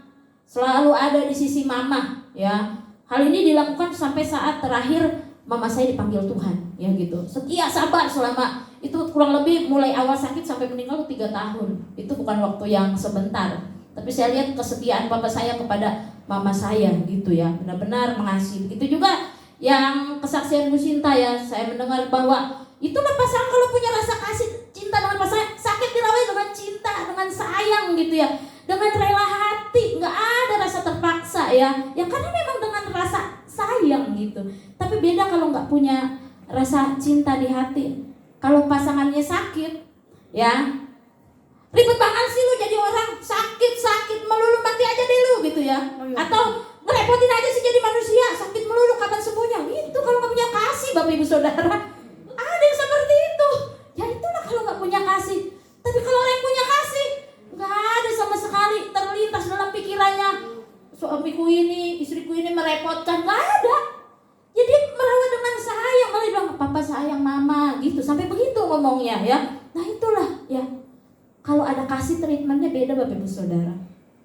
Speaker 3: selalu ada di sisi mama. Ya, hal ini dilakukan sampai saat terakhir mama saya dipanggil Tuhan. Ya gitu. Setia sabar selama itu, kurang lebih mulai awal sakit sampai meninggal 3 tahun. Itu bukan waktu yang sebentar. Tapi saya lihat kesetiaan papa saya kepada mama saya gitu ya, benar-benar mengasihi. Itu juga yang kesaksian Bu Sinta ya, saya mendengar bahwa itulah pasangan kalau punya rasa kasih cinta dengan pasangan, sakit dirawat dengan cinta, dengan sayang gitu ya, dengan rela hati, nggak ada rasa terpaksa ya karena memang dengan rasa sayang gitu. Tapi beda kalau nggak punya rasa cinta di hati. Kalau pasangannya sakit ya, ribet banget sih lu jadi orang, sakit melulu, mati aja deh lu gitu ya. Atau ngerepotin aja sih jadi manusia, sakit melulu kapan sembuhnya gitu. Kalau nggak punya kasih Bapak Ibu Saudara, ada yang seperti itu. Ya itulah kalau nggak punya kasih. Tapi kalau orang yang punya kasih, nggak ada sama sekali terlintas dalam pikirannya suamiku ini, istriku ini merepotkan, nggak ada. Jadi merawat dengan sayang, malah bilang papa sayang mama gitu, sampai begitu ngomongnya ya. Nah itulah ya, kalau ada kasih treatmentnya beda Bapak Ibu Saudara.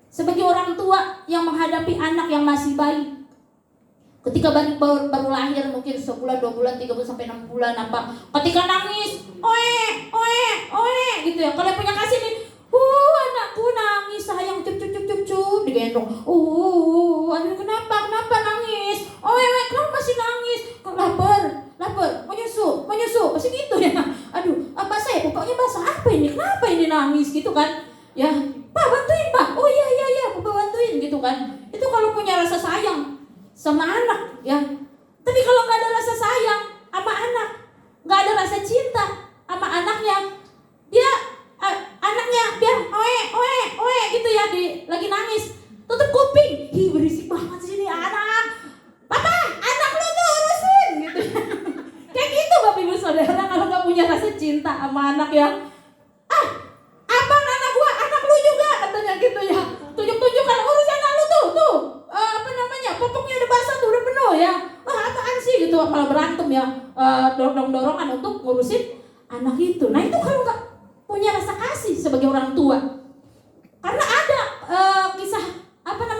Speaker 3: Sebagai orang tua yang menghadapi anak yang masih bayi, ketika baru lahir mungkin 1 bulan, 2 bulan, 3 bulan sampai 6 bulan apa, ketika nangis, oe gitu ya. Kalau punya kasih nih, anakku nangis sayang, cup digendong. Aduh kenapa nangis? Kenapa masih nangis? Lapar, mau nyusu, pasti gitu ya. Aduh, basah ya, pokoknya basah, apa ini? Kenapa ini nangis gitu kan? Ya, Pak bantuin Pak. Oh iya, Papa bantuin gitu kan. Itu kalau punya rasa sayang sama anak ya. Tapi kalau nggak ada rasa sayang sama anak, nggak ada rasa cinta sama anaknya, dia anaknya biar oe gitu ya, lagi nangis tutup kuping, berisik banget sih ini anak, papa anak lu tuh urusin gitu. Kayak gitu Bapak Ibu Saudara, kalau nggak punya rasa cinta sama anak ya, abang anak gua, anak lu juga katanya gitu ya, tunjuk-tunjukkan urus anak lu tuh popoknya udah basah tuh, udah penuh ya, apaan sih gitu, malah berantem ya, dorong-dorongan untuk ngurusin anak itu. Nah itu kalau nggak punya rasa kasih sebagai orang tua. Karena ada kisah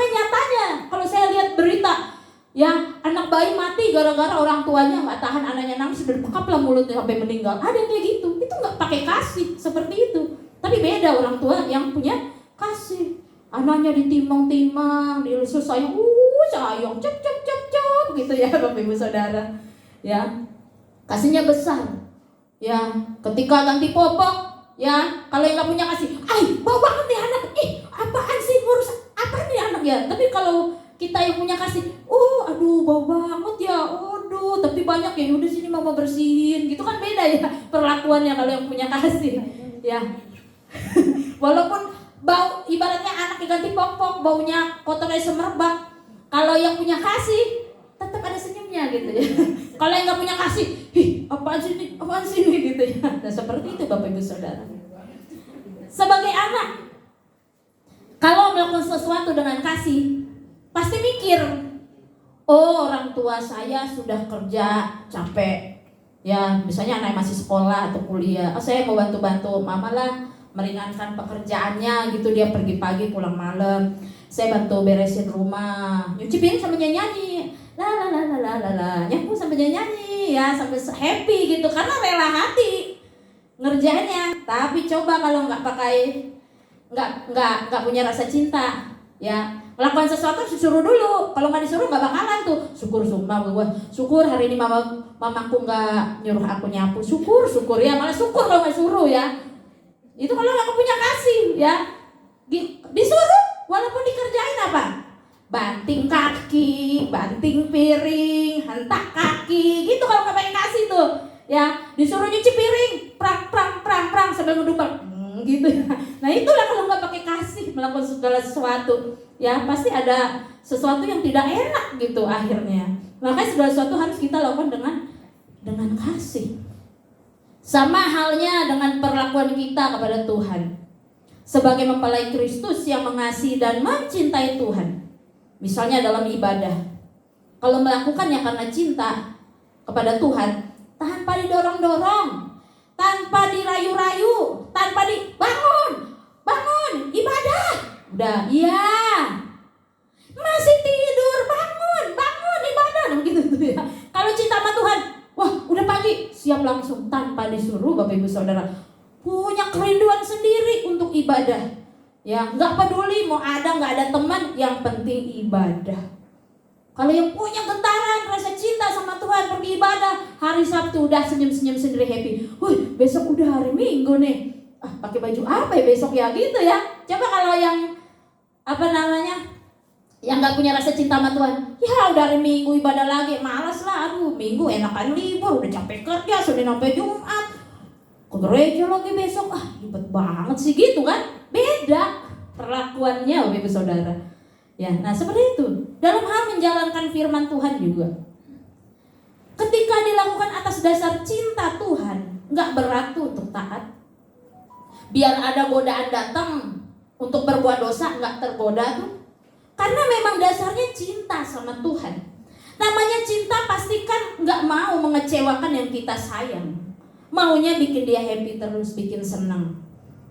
Speaker 3: nyatanya, kalau saya lihat berita yang anak bayi mati gara-gara orang tuanya nggak tahan anaknya nangis, udah bekap lah mulutnya sampai meninggal. Ada yang kayak gitu, itu nggak pakai kasih seperti itu. Tapi beda orang tua yang punya kasih, anaknya ditimang-timang, dielus sayang, sayang, cep gitu ya Bapak Ibu Saudara. Ya, kasihnya besar. Ya, ketika ganti popok, ya kalau yang nggak punya kasih, bau banget nih anak, apaan sih ngurus apa nih anak ya. Tapi kalau kita yang punya kasih, aduh bau banget ya, tapi banyak ya, udah sini mama bersihin gitu kan, beda ya perlakuannya kalau yang punya kasih ya. Walaupun bau, ibaratnya anak diganti popok, baunya kotornya semerbak, kalau yang punya kasih tetap ada senyumnya gitu ya. Kalau yang nggak punya kasih, apaan sih ini gitu ya. Nah seperti itu Bapak Ibu Saudara. Sebagai anak, kalau melakukan sesuatu dengan kasih, pasti mikir, orang tua saya sudah kerja capek, ya misalnya anak masih sekolah atau kuliah, saya mau bantu-bantu mama lah, meringankan pekerjaannya gitu, dia pergi pagi pulang malam, saya bantu beresin rumah, nyuci piring sambil nyanyi, nyapu sambil nyanyi ya, sambil happy gitu, karena rela hati ngerjainnya. Tapi coba kalau nggak punya rasa cinta ya, Melakukan sesuatu disuruh dulu. Kalau nggak disuruh nggak bakalan tuh. Syukur sumpah gue. Syukur hari ini mamaku nggak nyuruh aku nyapu. Syukur ya, malah syukur kalau nggak suruh ya. Itu kalau nggak punya kasih ya. Disuruh walaupun dikerjain apa? Banting kaki, banting piring, hentak kaki, gitu kalau nggak pakai kasih tuh. Ya, disuruh nyuci piring, prang sambil ngedumel, gitu ya. Nah itulah kalau nggak pakai kasih melakukan segala sesuatu, ya pasti ada sesuatu yang tidak enak gitu akhirnya. Makanya segala sesuatu harus kita lakukan dengan kasih. Sama halnya dengan perlakuan kita kepada Tuhan. Sebagai mempelai Kristus yang mengasihi dan mencintai Tuhan. Misalnya dalam ibadah, kalau melakukannya karena cinta kepada Tuhan, tanpa didorong-dorong, tanpa dirayu-rayu, tanpa bangun, ibadah, udah, iya, masih tidur, bangun, ibadah, gitu tuh ya. Kalau cinta sama Tuhan, wah, udah pagi, siap langsung tanpa disuruh, Bapak Ibu Saudara, punya kerinduan sendiri untuk ibadah. Ya, nggak peduli mau ada nggak ada teman, yang penting ibadah. Kalau yang punya getaran rasa cinta sama Tuhan pergi ibadah, hari Sabtu udah senyum-senyum sendiri happy. Wih, besok udah hari Minggu nih. Pakai baju apa ya besok ya gitu ya. Coba kalau yang yang nggak punya rasa cinta sama Tuhan, ya udah hari Minggu ibadah lagi, malas lah. Aduh, Minggu enakan libur, udah capek kerja, Senin sampai Jumat. Ke gereja lagi besok, ribet banget sih gitu kan. Beda perlakuannya Bapak Ibu Saudara. Ya, nah seperti itu. Dalam hal menjalankan firman Tuhan juga. Ketika dilakukan atas dasar cinta Tuhan, nggak berat tuh untuk taat. Biar ada godaan datang untuk berbuat dosa, nggak tergoda tuh. Karena memang dasarnya cinta sama Tuhan. Namanya cinta pastikan nggak mau mengecewakan yang kita sayang. Maunya bikin dia happy terus, bikin senang.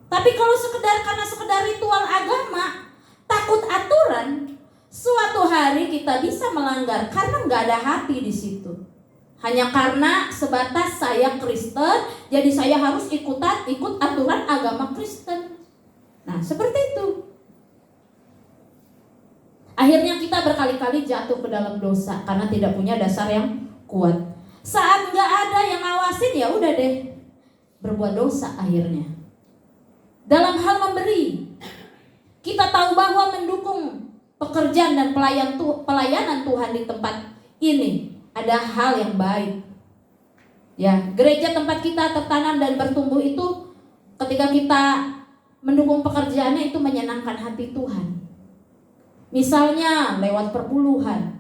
Speaker 3: Tapi kalau karena sekedar ritual agama, takut aturan, suatu hari kita bisa melanggar karena nggak ada hati di situ. Hanya karena sebatas saya Kristen, jadi saya harus ikut aturan agama Kristen. Nah, seperti itu. Akhirnya kita berkali-kali jatuh ke dalam dosa karena tidak punya dasar yang kuat. Saat nggak ada yang ngawasin, ya udah deh berbuat dosa akhirnya. Dalam hal memberi, kita tahu bahwa mendukung pekerjaan dan pelayanan Tuhan di tempat ini ada hal yang baik. Ya, gereja tempat kita tertanam dan bertumbuh itu ketika kita mendukung pekerjaannya itu menyenangkan hati Tuhan. Misalnya lewat perpuluhan,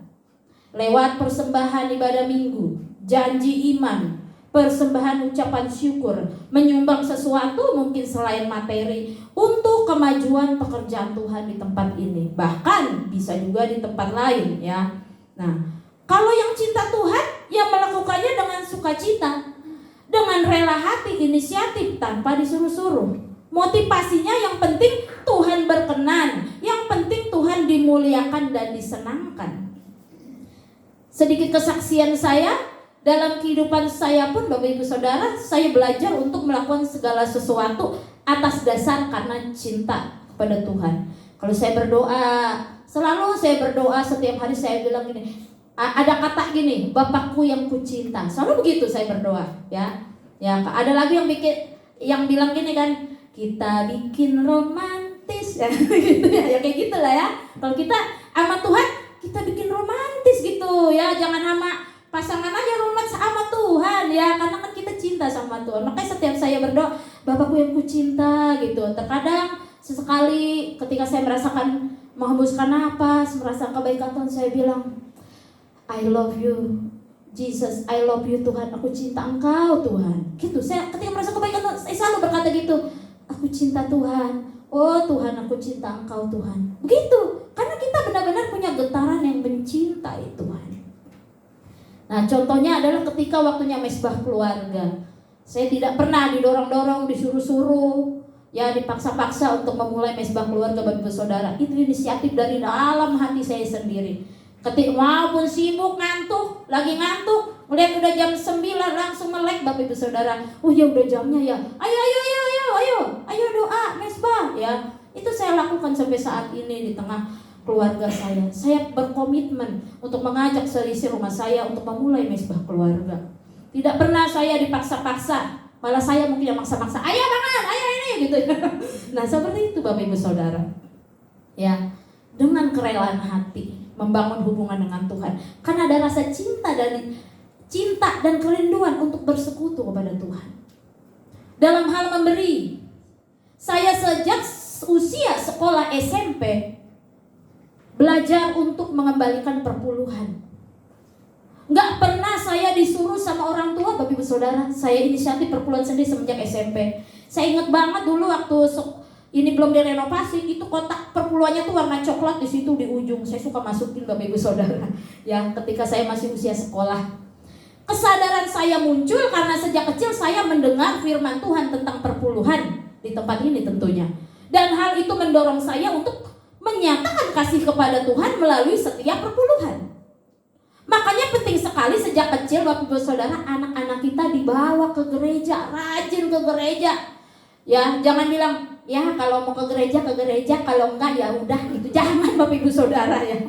Speaker 3: lewat persembahan ibadah minggu, janji iman, persembahan ucapan syukur, menyumbang sesuatu mungkin selain materi untuk kemajuan pekerjaan Tuhan di tempat ini. Bahkan bisa juga di tempat lain ya. Nah, kalau yang cinta Tuhan, ya melakukannya dengan sukacita, dengan rela hati, inisiatif tanpa disuruh-suruh. Motivasinya yang penting Tuhan berkenan, yang penting Tuhan dimuliakan dan disenangkan. Sedikit kesaksian saya, dalam kehidupan saya pun Bapak Ibu Saudara, saya belajar untuk melakukan segala sesuatu atas dasar karena cinta kepada Tuhan. Kalau saya berdoa, selalu saya berdoa, setiap hari saya bilang gini, ada kata gini, Bapakku yang kucinta. Selalu begitu saya berdoa, ya. Ya, ada lagi yang bilang gini kan, kita bikin romantis ya, gitu ya, kayak gitulah ya. Kalau kita sama Tuhan, kita bikin romantis gitu ya, jangan sama pasangan aja romantis sama Tuhan ya, karena kan kita cinta sama Tuhan. Makanya setiap saya berdoa, Bapakku yang kucinta gitu. Terkadang sesekali ketika saya merasakan menghembuskan napas, merasa kebaikan Tuhan, saya bilang, I love you Jesus, I love you Tuhan, aku cinta Engkau Tuhan. Gitu, saya ketika merasa kebaikan Tuhan, saya selalu berkata gitu, aku cinta Tuhan, oh Tuhan aku cinta Engkau Tuhan. Begitu, karena kita benar-benar punya getaran yang mencintai Tuhan. Nah, contohnya adalah ketika waktunya mesbah keluarga. Saya tidak pernah didorong-dorong, disuruh-suruh, ya dipaksa-paksa untuk memulai mesbah keluarga Bapak Ibu Saudara. Itu inisiatif dari dalam hati saya sendiri. Ketika maupun sibuk, lagi ngantuk, melihat udah jam 9 langsung melek Bapak Ibu Saudara. Oh ya udah jamnya ya. Ayo doa mesbah ya. Itu saya lakukan sampai saat ini di tengah keluarga saya. Saya berkomitmen untuk mengajak selisih rumah saya untuk memulai mesbah keluarga. Tidak pernah saya dipaksa-paksa, malah saya mungkin yang maksa-maksa, ayo banget, ayo ini gitu. Nah seperti itu Bapak Ibu Saudara. Ya, dengan kerelaan hati membangun hubungan dengan Tuhan. Karena ada rasa cinta dan kerinduan untuk bersekutu kepada Tuhan. Dalam hal memberi, saya sejak usia sekolah SMP belajar untuk mengembalikan perpuluhan. Nggak pernah saya disuruh sama orang tua, Bapak Ibu Saudara. Saya inisiatif perpuluhan sendiri semenjak SMP. Saya ingat banget dulu waktu ini belum direnovasi, itu kotak perpuluhannya tuh warna coklat di situ di ujung. Saya suka masukin Bapak Ibu Saudara. Ya, ketika saya masih usia sekolah. Kesadaran saya muncul karena sejak kecil saya mendengar firman Tuhan tentang perpuluhan di tempat ini tentunya. Dan hal itu mendorong saya untuk menyatakan kasih kepada Tuhan melalui setiap perpuluhan. Makanya penting sekali sejak kecil Bapak Ibu Saudara, anak-anak kita dibawa ke gereja, rajin ke gereja. Ya, jangan bilang, ya kalau mau ke gereja, kalau enggak ya udah gitu. Jangan Bapak Ibu Saudara ya.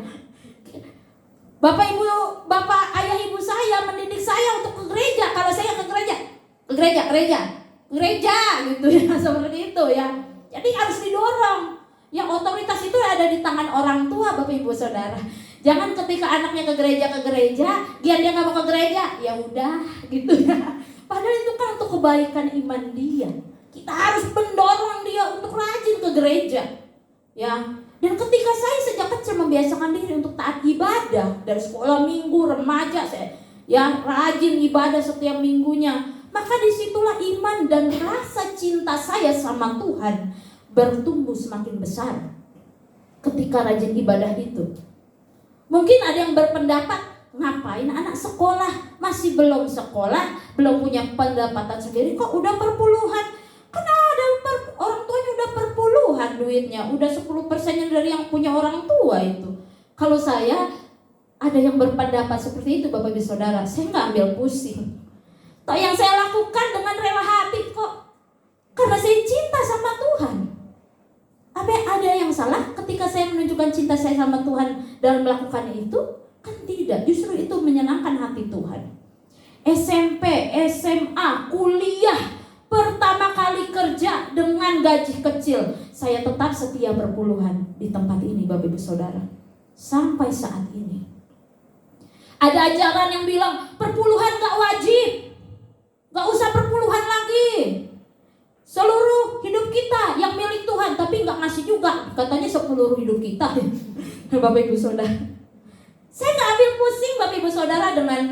Speaker 3: Bapak ayah ibu saya mendidik saya untuk ke gereja. Kalau saya ke gereja gitu ya, seperti itu ya. Jadi harus didorong. Ya otoritas itu ada di tangan orang tua Bapak Ibu Saudara. Jangan ketika anaknya ke gereja, dia nggak mau ke gereja, ya udah gitu ya. Padahal itu kan untuk kebaikan iman dia. Kita harus mendorong dia untuk rajin ke gereja. Ya. Dan ketika saya sejak kecil membiasakan diri untuk taat ibadah dari sekolah minggu, remaja, saya ya rajin ibadah setiap minggunya, maka disitulah iman dan rasa cinta saya sama Tuhan bertumbuh semakin besar ketika rajin ibadah itu. Mungkin ada yang berpendapat, ngapain anak sekolah, masih belum sekolah, belum punya pendapatan sendiri, kok udah perpuluhan? Karena ada orang tuanya udah perpuluhan duitnya, udah 10%-nya dari yang punya orang tua itu. Kalau saya, ada yang berpendapat seperti itu Bapak Ibu Saudara, saya nggak ambil pusing. Toh yang saya lakukan dengan rela hati kok, karena saya cinta sama Tuhan. Apa ada yang salah ketika saya menunjukkan cinta saya sama Tuhan dalam melakukan itu? Kan tidak, justru itu menyenangkan hati Tuhan. SMP, SMA, kuliah, pertama kali kerja dengan gaji kecil, saya tetap setia berpuluhan di tempat ini Bapak Ibu Saudara. Sampai saat ini. Ada ajaran yang bilang perpuluhan gak wajib, gak usah perpuluhan lagi. Seluruh hidup kita yang milik Tuhan, tapi gak ngasih juga. Katanya seluruh hidup kita. Bapak Ibu Saudara, saya gak ambil pusing Bapak Ibu Saudara dengan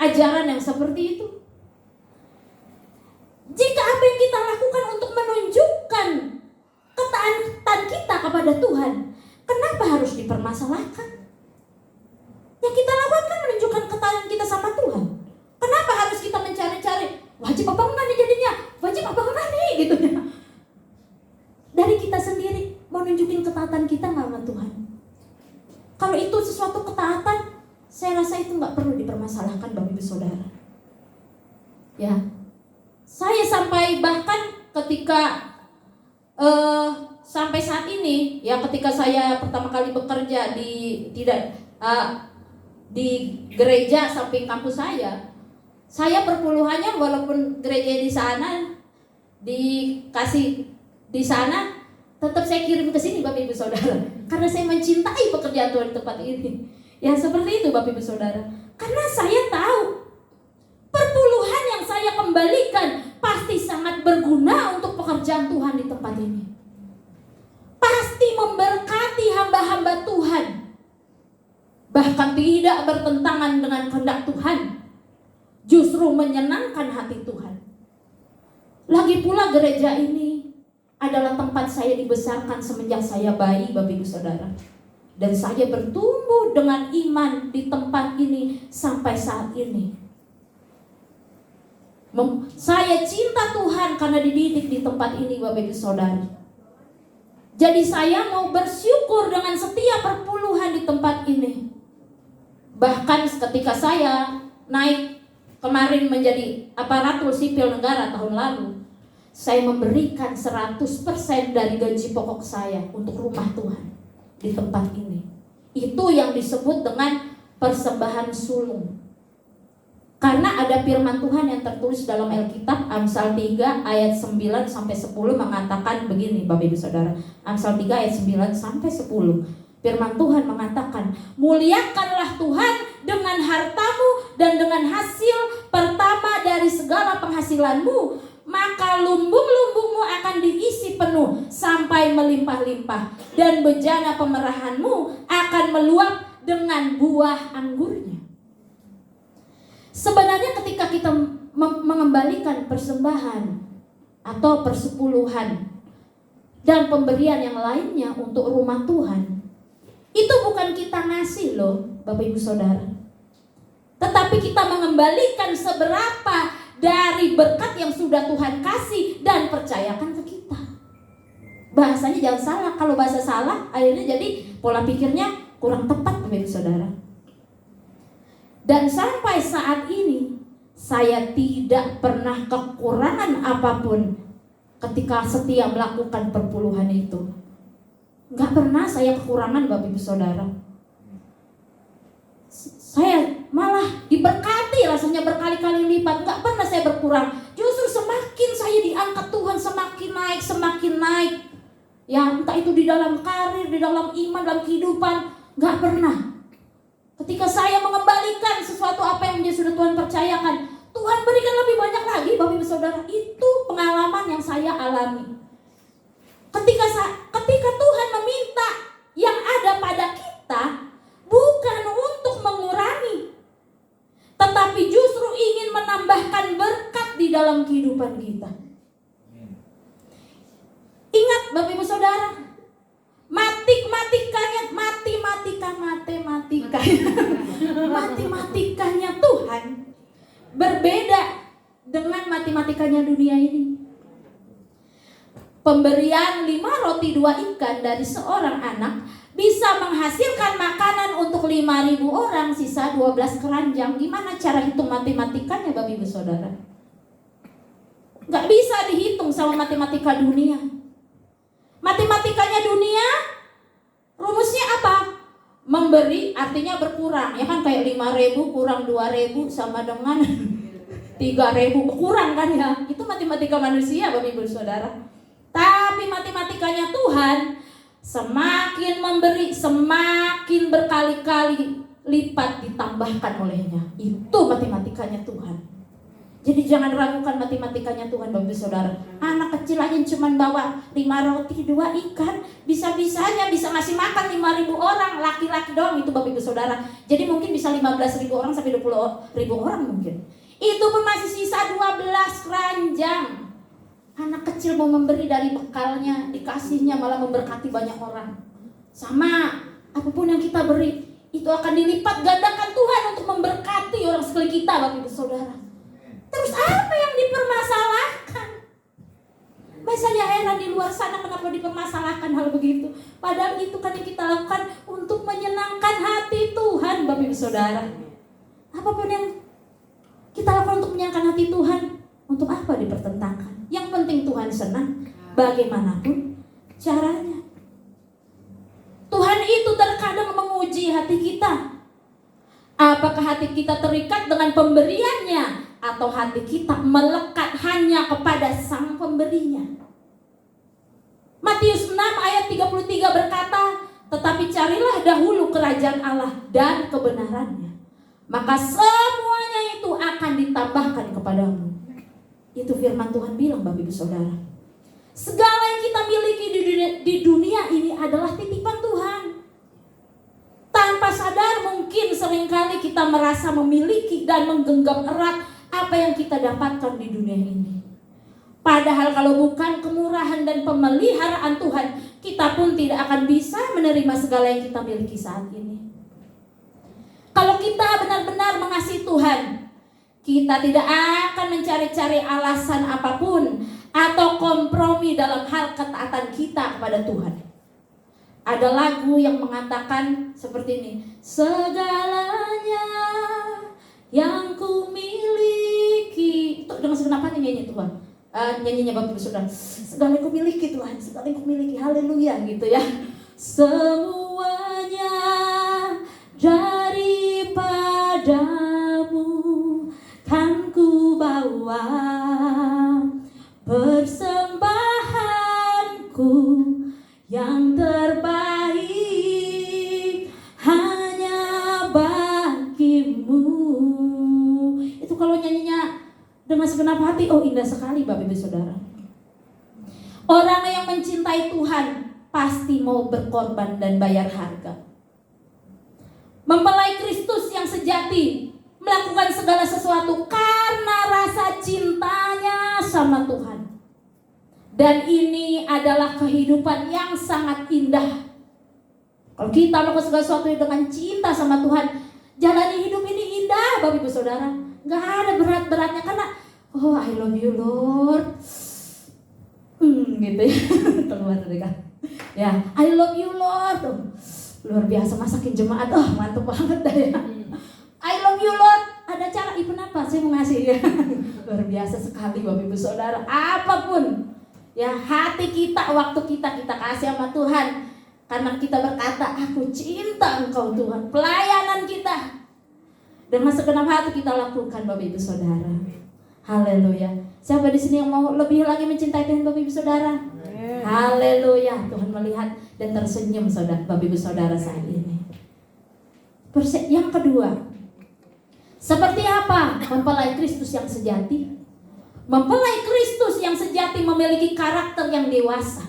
Speaker 3: ajaran yang seperti itu. Jika apa yang kita lakukan untuk menunjukkan ketaatan kita kepada Tuhan, kenapa harus dipermasalahkan? Yang kita lakukan kan menunjukkan ketaatan kita sama Tuhan. Kenapa harus kita mencari-cari wajib apa enggak nih jadinya? Wajib apa enggak nih gitu ya. Dari kita sendiri mau nunjukin ketaatan kita enggak sama Tuhan. Kalau itu sesuatu ketaatan, saya rasa itu enggak perlu dipermasalahkan Bapak Ibu Saudara. Ya. Saya sampai bahkan ketika sampai saat ini ya, ketika saya pertama kali bekerja di gereja samping kampus saya perpuluhannya walaupun gereja di sana dikasih di sana, tetap saya kirim ke sini Bapak Ibu Saudara, karena saya mencintai pekerjaan Tuhan di tempat ini. Ya seperti itu Bapak Ibu Saudara. Karena saya tahu perpuluhan yang saya kembalikan pasti sangat berguna untuk pekerjaan Tuhan di tempat ini. Pasti memberkati hamba-hamba Tuhan. Bahkan tidak bertentangan dengan kehendak Tuhan. Justru menyenangkan hati Tuhan. Lagi pula gereja ini adalah tempat saya dibesarkan semenjak saya bayi Bapak Ibu Saudara. Dan saya bertumbuh dengan iman di tempat ini sampai saat ini. Saya cinta Tuhan karena dididik di tempat ini Bapak Ibu Saudari. Jadi saya mau bersyukur dengan setiap perpuluhan di tempat ini. Bahkan ketika saya naik kemarin menjadi aparatur sipil negara tahun lalu, saya memberikan 100% dari gaji pokok saya untuk rumah Tuhan. di tempat ini. Itu yang disebut dengan persembahan sulung. Karena ada firman Tuhan yang tertulis dalam Alkitab, Amsal 3 ayat 9 sampai 10 mengatakan begini, Bapak Ibu Saudara. Amsal 3 ayat 9 sampai 10. Firman Tuhan mengatakan, muliakanlah Tuhan dengan hartamu dan dengan hasil pertama dari segala penghasilanmu, maka lumbung-lumbungmu akan diisi penuh sampai melimpah-limpah, dan bejana pemerahanmu akan meluap dengan buah anggurnya. Sebenarnya ketika kita mengembalikan persembahan atau persepuluhan dan pemberian yang lainnya untuk rumah Tuhan, itu bukan kita ngasih loh Bapak Ibu Saudara, tetapi kita mengembalikan seberapa dari berkat yang sudah Tuhan kasih dan percayakan ke kita. Bahasanya jangan salah, kalau bahasa salah akhirnya jadi pola pikirnya kurang tepat Bapak Ibu Saudara. Dan sampai saat ini saya tidak pernah kekurangan apapun ketika setia melakukan perpuluhan itu. Gak pernah saya kekurangan Bapak Ibu Saudara. Saya malah diberkati rasanya berkali-kali lipat. Gak pernah saya berkurang. Justru semakin saya diangkat Tuhan, semakin naik. Ya entah itu di dalam karir, di dalam iman, dalam kehidupan. Gak pernah. Ketika saya mengembalikan sesuatu apa yang sudah Tuhan percayakan, Tuhan berikan lebih banyak lagi Bapak Ibu Saudara. Itu pengalaman yang saya alami. Ketika Tuhan meminta yang ada pada kita, bukan untuk mengurangi, tetapi justru ingin menambahkan berkat di dalam kehidupan kita. Ingat Bapak Ibu Saudara, matematikanya Tuhan berbeda dengan matematikanya dunia ini. Pemberian 5 roti 2 ikan dari seorang anak bisa menghasilkan makanan untuk 5.000 orang, sisa 12 keranjang. Gimana cara hitung matematikanya Bapak Ibu Saudara? Gak bisa dihitung sama matematika dunia. Matematikanya dunia, rumusnya apa? Memberi artinya berkurang. Ya kan kayak 5.000 kurang 2.000 sama dengan 3.000, berkurang kan ya. Itu matematika manusia Bapak Ibu Saudara. Tapi matematikanya Tuhan, semakin memberi, semakin berkali-kali lipat ditambahkan olehnya. Itu matematikanya Tuhan. Jadi jangan ragukan matematikanya Tuhan Bapak Ibu Saudara. Anak kecil aja cuma bawa 5 roti 2 ikan, bisa-bisanya bisa ngasih makan 5.000 orang, laki-laki doang itu Bapak Ibu Saudara. Jadi mungkin bisa 15.000 orang sampai 20.000 orang mungkin. Itu pun masih sisa 12 keranjang. Anak kecil mau memberi dari bekalnya, dikasihnya malah memberkati banyak orang. Sama, apapun yang kita beri, itu akan dilipat gandakan Tuhan untuk memberkati orang sekeliling kita Bapak Ibu Saudara. Terus apa yang dipermasalahkan? Saya heran di luar sana kenapa dipermasalahkan hal begitu. Padahal itu kan yang kita lakukan untuk menyenangkan hati Tuhan Bapak Ibu Saudara. Apapun yang kita lakukan untuk menyenangkan hati Tuhan, untuk apa dipertentangkan? Yang penting Tuhan senang bagaimanapun caranya. Tuhan itu terkadang menguji hati kita. Apakah hati kita terikat dengan pemberiannya, atau hati kita melekat hanya kepada sang pemberinya? Matius 6 ayat 33 berkata, tetapi carilah dahulu kerajaan Allah dan kebenarannya, maka semuanya itu akan ditambahkan kepadamu. Itu firman Tuhan bilang Bapak Ibu Saudara. Segala yang kita miliki di dunia ini adalah titipan Tuhan. Tanpa sadar mungkin seringkali kita merasa memiliki dan menggenggam erat apa yang kita dapatkan di dunia ini. Padahal kalau bukan kemurahan dan pemeliharaan Tuhan, kita pun tidak akan bisa menerima segala yang kita miliki saat ini. Kalau kita benar-benar mengasihi Tuhan, kita tidak akan mencari-cari alasan apapun atau kompromi dalam hal ketaatan kita kepada Tuhan. Ada lagu yang mengatakan seperti ini, segalanya yang ku miliki. Itu dengan segenap hati nyanyi Tuhan. Nyanyinya Bapak Ibu Saudara. Segala yang ku miliki Tuhan, segala yang ku miliki, haleluya gitu ya. Semua daripadamu kan ku bawa persembahanku yang terbaik hanya bagimu. Itu kalau nyanyinya dengan segenap hati, oh indah sekali Bapak Ibu Saudara. Orang yang mencintai Tuhan pasti mau berkorban dan bayar harga. Mempelai Kristus yang sejati melakukan segala sesuatu karena rasa cintanya sama Tuhan. Dan ini adalah kehidupan yang sangat indah. Kalau kita melakukan segala sesuatu dengan cinta sama Tuhan, jalani hidup ini indah Bapak Ibu Saudara. Gak ada berat-beratnya karena oh I love you Lord. Gitu ya. Keluar dari kan. Ya, I love you Lord. Luar biasa masakin jemaat. Oh, mantap banget dah ya. I love you Lord. Ada cara Ibu apa? Saya mau ngasih ya. Luar biasa sekali Bapak Ibu Saudara. Apapun ya hati kita, waktu kita kasih sama Tuhan. Karena kita berkata, aku cinta Engkau Tuhan. Pelayanan kita dengan segenap hati kita lakukan Bapak Ibu Saudara. Haleluya. Siapa di sini yang mau lebih lagi mencintai Tuhan Bapak Ibu Saudara? Haleluya. Tuhan melihat dan tersenyum Saudara, Bapak Ibu Saudara saat ini. Yang kedua, seperti apa mempelai Kristus yang sejati? Mempelai Kristus yang sejati memiliki karakter yang dewasa.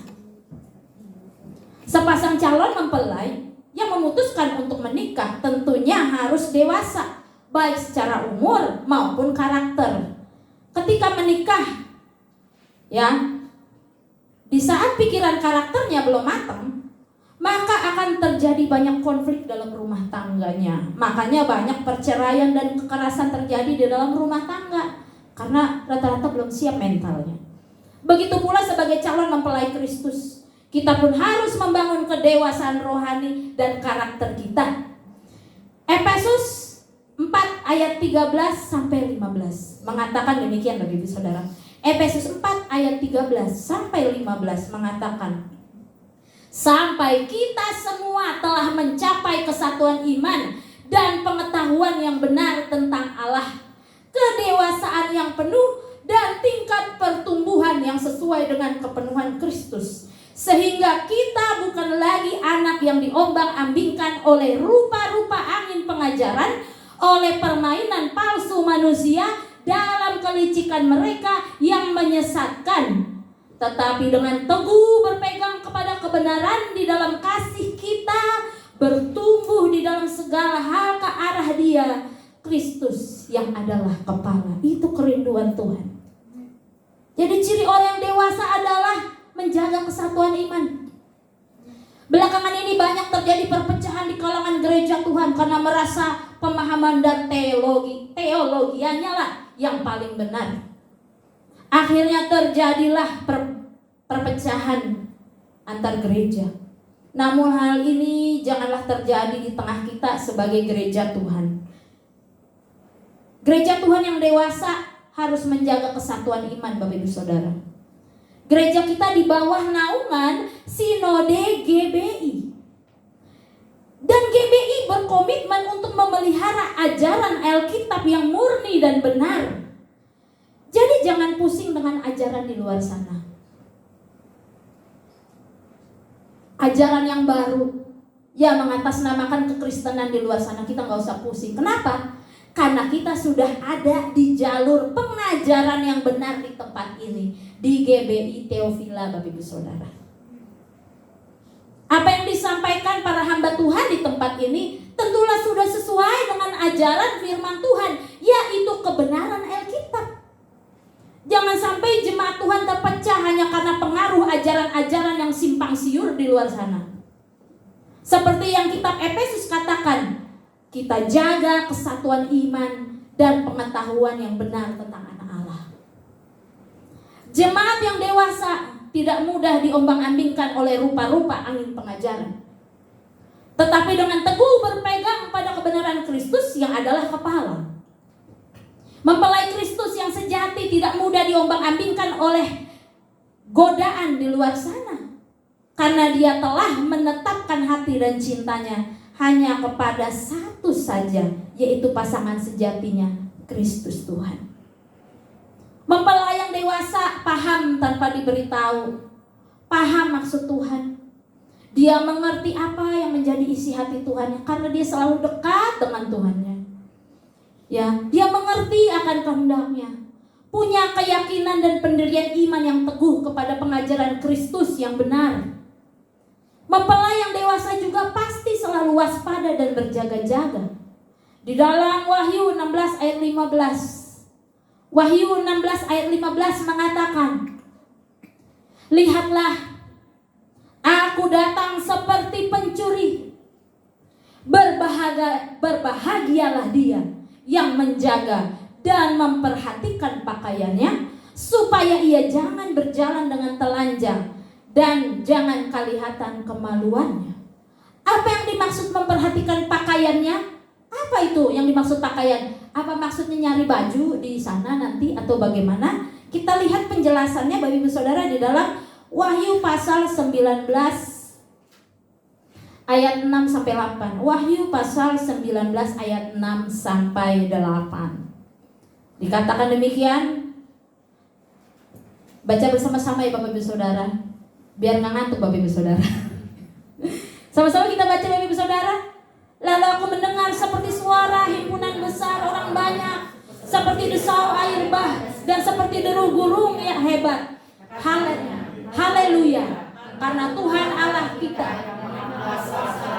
Speaker 3: Sepasang calon mempelai yang memutuskan untuk menikah tentunya harus dewasa, baik secara umur maupun karakter. Ketika menikah, ya, di saat pikiran karakternya belum matang, maka akan terjadi banyak konflik dalam rumah tangganya. Makanya banyak perceraian dan kekerasan terjadi di dalam rumah tangga karena rata-rata belum siap mentalnya. Begitu pula sebagai calon mempelai Kristus, kita pun harus membangun kedewasaan rohani dan karakter kita. Efesus 4 ayat 13 sampai 15 mengatakan demikian Bapak Ibu Saudara. Efesus 4 ayat 13 sampai 15 mengatakan, sampai kita semua telah mencapai kesatuan iman dan pengetahuan yang benar tentang Allah, kedewasaan yang penuh dan tingkat pertumbuhan yang sesuai dengan kepenuhan Kristus, sehingga kita bukan lagi anak yang diombang-ambingkan oleh rupa-rupa angin pengajaran, oleh permainan palsu manusia dalam kelicikan mereka yang menyesatkan, tetapi dengan teguh berpegang kepada kebenaran di dalam kasih kita, bertumbuh di dalam segala hal ke arah Dia, Kristus yang adalah kepala. Itu kerinduan Tuhan. Jadi ciri orang yang dewasa adalah menjaga kesatuan iman. Belakangan ini banyak terjadi perpecahan di kalangan gereja Tuhan karena merasa pemahaman dan teologianya lah yang paling benar. Akhirnya terjadilah perpecahan antar gereja. Namun hal ini janganlah terjadi di tengah kita sebagai gereja Tuhan. Gereja Tuhan yang dewasa harus menjaga kesatuan iman Bapak Ibu Saudara. Gereja kita di bawah naungan Sinode GBI. Dan GBI berkomitmen untuk memelihara ajaran Alkitab yang murni dan benar. Jadi jangan pusing dengan ajaran di luar sana. Ajaran yang baru ya mengatasnamakan kekristenan di luar sana, kita gak usah pusing. Kenapa? Karena kita sudah ada di jalur pengajaran yang benar di tempat ini, di GBI Theophila Bapak Ibu Saudara. Apa yang disampaikan para hamba Tuhan di tempat ini tentulah sudah sesuai dengan ajaran firman Tuhan, yaitu kebenaran Alkitab. Jangan sampai jemaat Tuhan terpecah hanya karena pengaruh ajaran-ajaran yang simpang siur di luar sana. Seperti yang kitab Efesus katakan, kita jaga kesatuan iman dan pengetahuan yang benar tentang anak Allah. Jemaat yang dewasa tidak mudah diombang-ambingkan oleh rupa-rupa angin pengajaran, tetapi dengan teguh berpegang pada kebenaran Kristus yang adalah kepala. Mempelai Kristus yang sejati tidak mudah diombang-ambingkan oleh godaan di luar sana, karena dia telah menetapkan hati dan cintanya hanya kepada satu saja, yaitu pasangan sejatinya, Kristus Tuhan. Mempelai yang dewasa paham tanpa diberitahu, paham maksud Tuhan. Dia mengerti apa yang menjadi isi hati Tuhannya karena dia selalu dekat dengan Tuhannya. Ya, dia mengerti akan kehendaknya, punya keyakinan dan pendirian iman yang teguh kepada pengajaran Kristus yang benar. Mempelai yang dewasa juga pasti selalu waspada dan berjaga-jaga. Di dalam Wahyu 16 ayat 15, Wahyu 16 ayat 15 mengatakan, lihatlah, aku datang seperti pencuri. Berbahagialah dia yang menjaga dan memperhatikan pakaiannya, supaya ia jangan berjalan dengan telanjang dan jangan kelihatan kemaluannya. Apa yang dimaksud memperhatikan pakaiannya? Apa itu yang dimaksud pakaian? Apa maksudnya nyari baju di sana nanti atau bagaimana? Kita lihat penjelasannya Bapak Ibu Saudara di dalam Wahyu pasal 19 ayat 6 sampai 8. Wahyu pasal 19 ayat 6 sampai 8. Dikatakan demikian. Baca bersama-sama ya Bapak Ibu Saudara, biar nggak ngantuk Bapak Ibu Saudara. Sama-sama kita baca Bapak Ibu Saudara. Lalu aku mendengar seperti suara himpunan besar orang banyak, seperti desau air bah, dan seperti deru gurung yang hebat. Haleluya, karena Tuhan Allah kita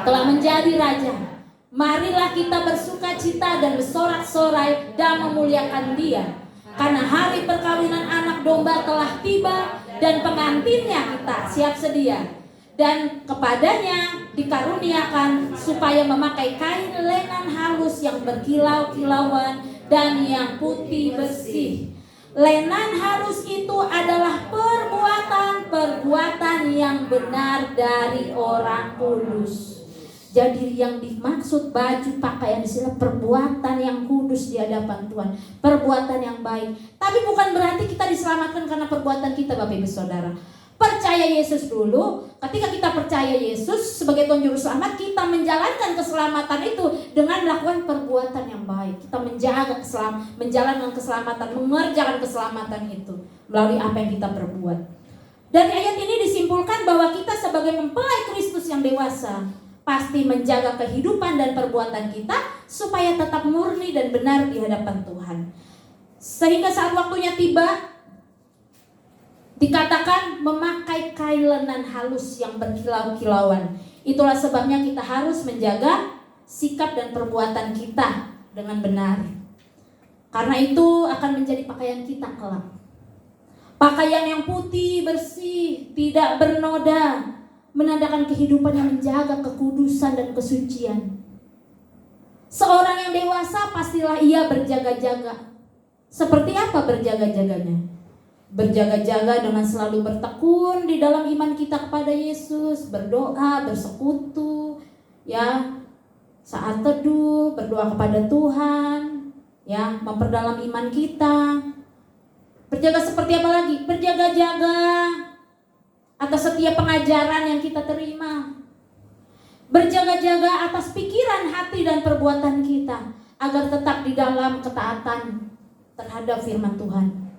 Speaker 3: telah menjadi Raja. Marilah kita bersuka cita dan bersorak-sorai dan memuliakan Dia, karena hari perkawinan anak domba telah tiba dan pengantinnya kita siap sedia. Dan kepadanya dikaruniakan supaya memakai kain lenan halus yang berkilau-kilauan dan yang putih bersih. Lenan halus itu adalah perbuatan yang benar dari orang kudus. Jadi yang dimaksud baju pakaian di sini perbuatan yang kudus di hadapan Tuhan, perbuatan yang baik. Tapi bukan berarti kita diselamatkan karena perbuatan kita Bapak Ibu Saudara. Percaya Yesus dulu. Ketika kita percaya Yesus sebagai Tuhan Juru Selamat, kita menjalankan keselamatan itu dengan melakukan perbuatan yang baik. Kita menjalankan keselamatan, mengerjakan keselamatan itu melalui apa yang kita perbuat. Dari ayat ini disimpulkan bahwa kita sebagai mempelai Kristus yang dewasa pasti menjaga kehidupan dan perbuatan kita supaya tetap murni dan benar di hadapan Tuhan. Sehingga saat waktunya tiba, dikatakan memakai kain lenan halus yang berkilau-kilauan. Itulah sebabnya kita harus menjaga sikap dan perbuatan kita dengan benar. Karena itu akan menjadi pakaian kita kelak. Pakaian yang putih, bersih, tidak bernoda, menandakan kehidupan yang menjaga kekudusan dan kesucian. Seorang yang dewasa pastilah ia berjaga-jaga. Seperti apa berjaga-jaganya? Berjaga-jaga dengan selalu bertekun di dalam iman kita kepada Yesus, berdoa, bersekutu, ya, saat teduh, berdoa kepada Tuhan, ya, memperdalam iman kita. Berjaga seperti apa lagi? Berjaga-jaga atas setiap pengajaran yang kita terima. Berjaga-jaga atas pikiran, hati, dan perbuatan kita agar tetap di dalam ketaatan terhadap firman Tuhan.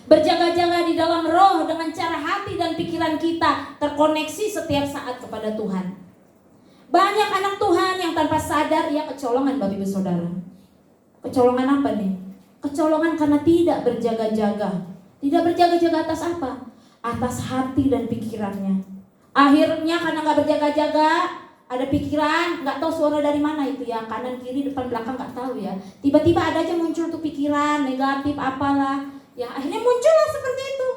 Speaker 3: Berjaga-jaga di dalam roh dengan cara hati dan pikiran kita terkoneksi setiap saat kepada Tuhan. Banyak anak Tuhan yang tanpa sadar ia kecolongan Bapak Ibu Saudara. Kecolongan apa nih? Kecolongan karena tidak berjaga-jaga. Tidak berjaga-jaga atas apa? Atas hati dan pikirannya. Akhirnya karena gak berjaga-jaga, ada pikiran, gak tahu suara dari mana itu ya, kanan, kiri, depan, belakang gak tahu ya. Tiba-tiba ada aja muncul tuh pikiran negatif apalah. Ya akhirnya muncullah seperti itu.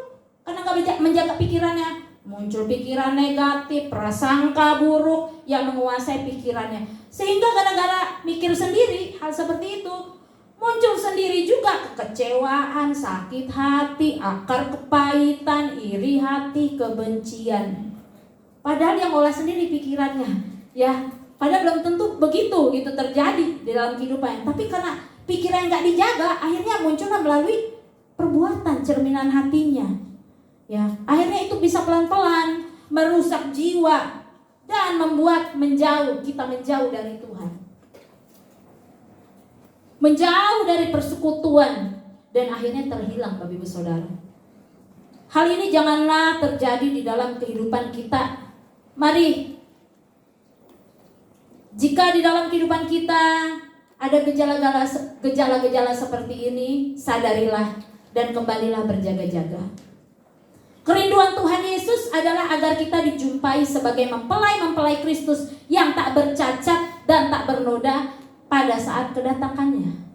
Speaker 3: Karena gak menjaga pikirannya, muncul pikiran negatif, prasangka buruk yang menguasai pikirannya. Sehingga gara-gara mikir sendiri hal seperti itu, muncul sendiri juga kekecewaan, sakit hati, akar kepahitan, iri hati, kebencian. Padahal yang olah sendiri pikirannya, ya. Padahal belum tentu begitu gitu terjadi di dalam kehidupan. Tapi karena pikiran gak dijaga, akhirnya muncullah melalui perbuatan cerminan hatinya. Ya, akhirnya itu bisa pelan-pelan merusak jiwa, dan membuat kita menjauh dari Tuhan. Menjauh dari persekutuan dan akhirnya terhilang Bapak Ibu Saudara. Hal ini janganlah terjadi di dalam kehidupan kita. Mari, jika di dalam kehidupan kita ada gejala-gejala seperti ini, sadarilah dan kembalilah berjaga-jaga. Kerinduan Tuhan Yesus adalah agar kita dijumpai sebagai mempelai Kristus yang tak bercacat dan tak bernoda pada saat kedatangannya.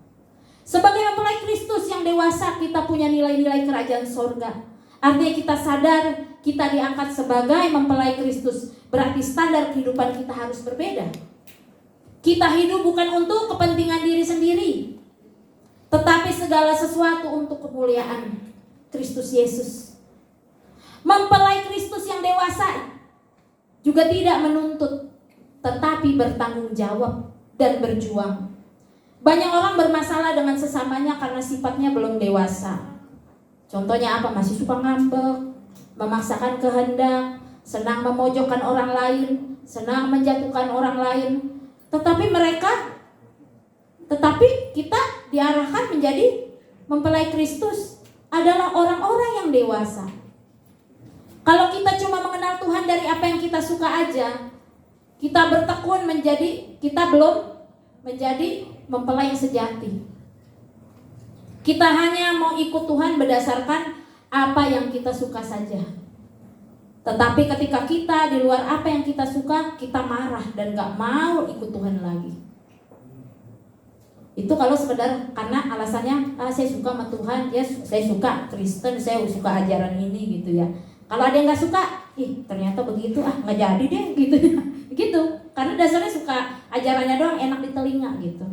Speaker 3: Sebagai mempelai Kristus yang dewasa, kita punya nilai-nilai kerajaan sorga. Artinya kita sadar kita diangkat sebagai mempelai Kristus. Berarti standar kehidupan kita harus berbeda. Kita hidup bukan untuk kepentingan diri sendiri, tetapi segala sesuatu untuk kemuliaan Kristus Yesus. Mempelai Kristus yang dewasa juga tidak menuntut, tetapi bertanggung jawab dan berjuang. Banyak orang bermasalah dengan sesamanya karena sifatnya belum dewasa. Contohnya apa? Masih suka ngambek, memaksakan kehendak, senang memojokkan orang lain, senang menjatuhkan orang lain. Tetapi kita diarahkan menjadi mempelai Kristus adalah orang-orang yang dewasa. Kalau kita cuma mengenal Tuhan dari apa yang kita suka aja, kita bertekun kita belum menjadi mempelai yang sejati. Kita hanya mau ikut Tuhan berdasarkan apa yang kita suka saja. Tetapi ketika kita di luar apa yang kita suka, kita marah dan gak mau ikut Tuhan lagi. Itu kalau sekedar karena alasannya saya suka sama Tuhan, ya saya suka Kristen, saya suka ajaran ini gitu ya. Kalau ada yang gak suka, ternyata begitu, gak jadi deh gitu ya. Gitu, karena dasarnya suka ajarannya doang, enak di telinga gitu.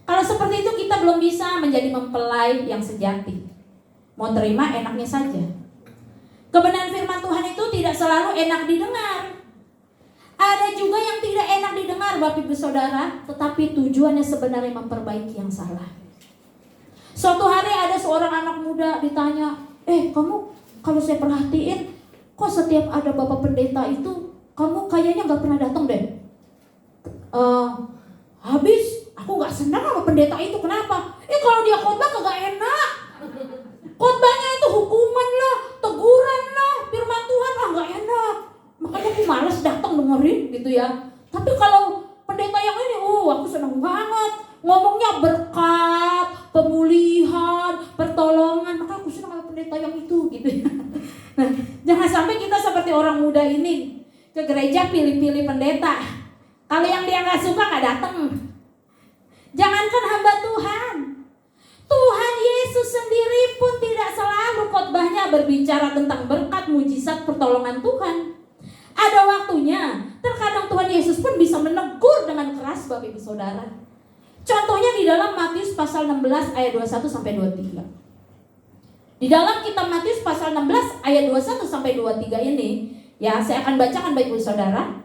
Speaker 3: Kalau seperti itu kita belum bisa menjadi mempelai yang sejati. Mau terima enaknya saja. Kebenaran firman Tuhan itu tidak selalu enak didengar. Ada juga yang tidak enak didengar Bapak Ibu Saudara, tetapi tujuannya sebenarnya memperbaiki yang salah. Suatu hari ada seorang anak muda ditanya, kamu kalau saya perhatiin, kok setiap ada Bapak Pendeta itu, kamu kayaknya gak pernah datang deh. Habis, aku gak senang sama pendeta itu, kenapa? Kalau dia khotbah kagak enak. Khotbahnya itu hukuman lah, teguran lah, firman Tuhan lah gak enak. Makanya aku malas datang dengerin gitu ya. Tapi kalau pendeta yang ini, aku senang banget. Ngomongnya berkat, pemulihan, pertolongan. Maka aku senang sama pendeta yang itu gitu ya. Nah, jangan sampai kita seperti orang muda ini ke gereja pilih-pilih pendeta. Kalau yang dia gak suka gak datang. Jangankan hamba Tuhan, Tuhan Yesus sendiri pun tidak selalu khotbahnya berbicara tentang berkat, mujizat, pertolongan Tuhan. Ada waktunya, terkadang Tuhan Yesus pun bisa menegur dengan keras Bapak Ibu Saudara. Contohnya di dalam Matius pasal 16 ayat 21 sampai 23. Di dalam kitab Matius pasal 16 ayat 21 sampai 23 ini, ya saya akan bacakan Bapak Ibu Saudara.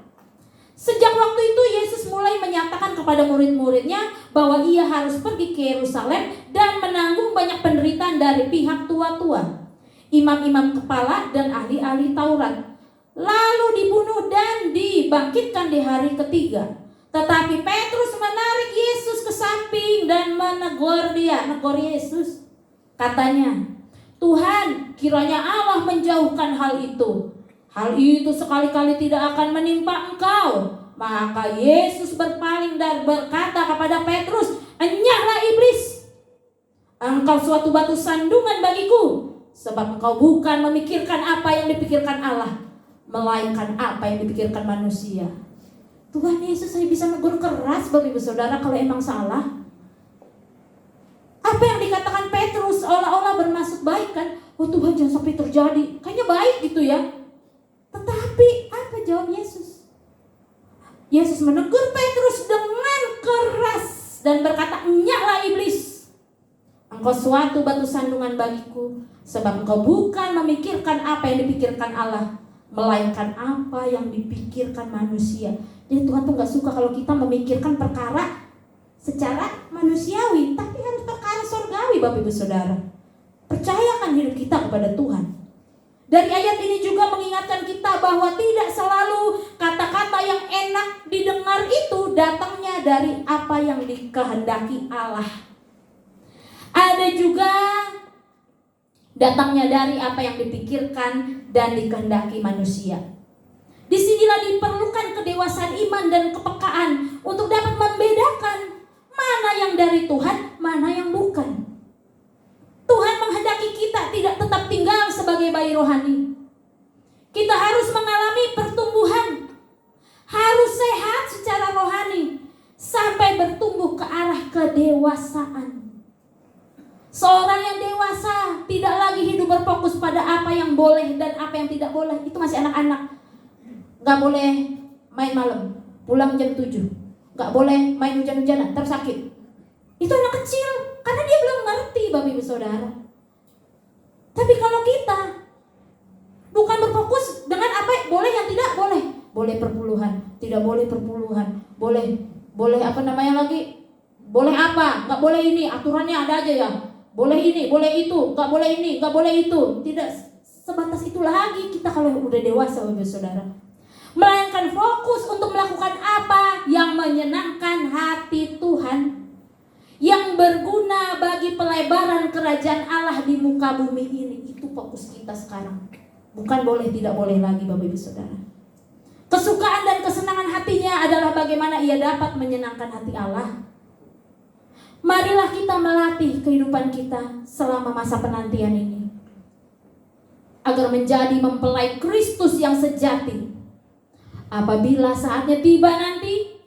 Speaker 3: Sejak waktu itu Yesus mulai menyatakan kepada murid-muridnya bahwa ia harus pergi ke Yerusalem dan menanggung banyak penderitaan dari pihak tua-tua, imam-imam kepala dan ahli-ahli Taurat, lalu dibunuh dan dibangkitkan di hari ketiga. Tetapi Petrus menarik Yesus ke samping dan menegur Yesus. Katanya, Tuhan, kiranya Allah menjauhkan hal itu. Hal itu sekali-kali tidak akan menimpa engkau. Maka Yesus berpaling dan berkata kepada Petrus, enyahlah iblis. Engkau suatu batu sandungan bagiku, sebab engkau bukan memikirkan apa yang dipikirkan Allah, melainkan apa yang dipikirkan manusia. Tuhan Yesus saya bisa negur keras Bapak Ibu Saudara kalau emang salah. Apa yang dikatakan Petrus seolah-olah bermaksud baik kan? Tuhan jangan sampai terjadi. Kayaknya baik gitu ya. Tetapi apa jawab Yesus? Yesus menegur Petrus dengan keras dan berkata, enyahlah iblis. Engkau suatu batu sandungan bagiku, sebab engkau bukan memikirkan apa yang dipikirkan Allah, melainkan apa yang dipikirkan manusia. Jadi Tuhan tuh gak suka kalau kita memikirkan perkara secara manusiawi, tapi harus perkara surgawi Bapak Ibu Saudara. Percayakan hidup kita kepada Tuhan. Dari ayat ini juga mengingatkan kita bahwa tidak selalu kata-kata yang enak didengar itu datangnya dari apa yang dikehendaki Allah. Ada juga datangnya dari apa yang dipikirkan dan dikehendaki manusia. Disinilah diperlukan kedewasaan iman dan kepekaan untuk dapat membedakan mana yang dari Tuhan, mana yang bukan. Tuhan menghendaki kita tidak tetap tinggal sebagai bayi rohani. Kita harus mengalami pertumbuhan, harus sehat secara rohani sampai bertumbuh ke arah kedewasaan. Seorang yang dewasa tidak lagi hidup berfokus pada apa yang boleh dan apa yang tidak boleh. Itu masih anak-anak. Gak boleh main malam, pulang jam 7. Gak boleh main hujan-hujanan, tersakit. Itu anak kecil, karena dia belum ngerti, Bapak Ibu Saudara. Tapi kalau kita bukan berfokus dengan apa boleh yang tidak boleh. Boleh perpuluhan, tidak boleh perpuluhan. Boleh apa namanya lagi? Boleh apa? Gak boleh ini, aturannya ada aja ya. Boleh ini, boleh itu, gak boleh ini, gak boleh itu. Tidak sebatas itu lagi kita kalau udah dewasa, Bapak Ibu Saudara. Melainkan fokus untuk melakukan apa yang menyenangkan hati Tuhan, yang berguna bagi pelebaran kerajaan Allah di muka bumi ini. Itu fokus kita sekarang. Bukan boleh tidak boleh lagi, Bapak Ibu Saudara. Kesukaan dan kesenangan hatinya adalah bagaimana ia dapat menyenangkan hati Allah. Marilah kita melatih kehidupan kita selama masa penantian ini agar menjadi mempelai Kristus yang sejati. Apabila saatnya tiba nanti,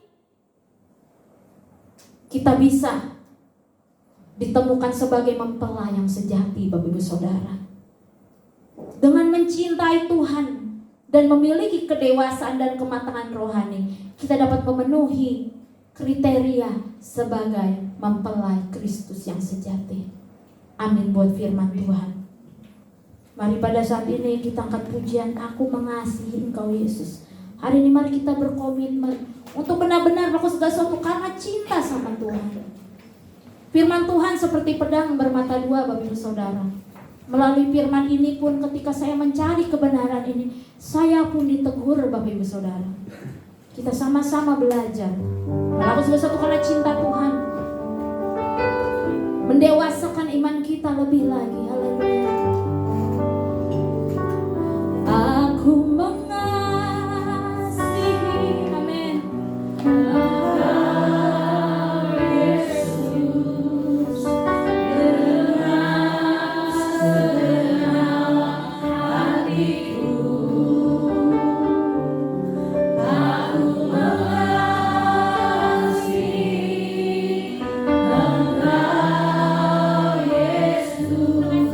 Speaker 3: kita bisa ditemukan sebagai mempelai yang sejati, Bapak Ibu Saudara. Dengan mencintai Tuhan dan memiliki kedewasaan dan kematangan rohani, kita dapat memenuhi kriteria sebagai mempelai Kristus yang sejati. Amin buat firman Tuhan. Mari pada saat ini kita angkat pujian, aku mengasihi Engkau Yesus. Hari ini mari kita berkomitmen untuk benar-benar melakukan segala sesuatu karena cinta sama Tuhan. Firman Tuhan seperti pedang bermata dua, Bapak Ibu Saudara. Melalui firman ini pun ketika saya mencari kebenaran ini, saya pun ditegur, Bapak Ibu Saudara. Kita sama-sama belajar melakukan segala sesuatu karena cinta Tuhan. Mendewasakan iman kita lebih lagi. Haleluya. Aku mengasihi, amin. Yesus dengan segenap hatiku. Aku mengasihi Engkau Yesus.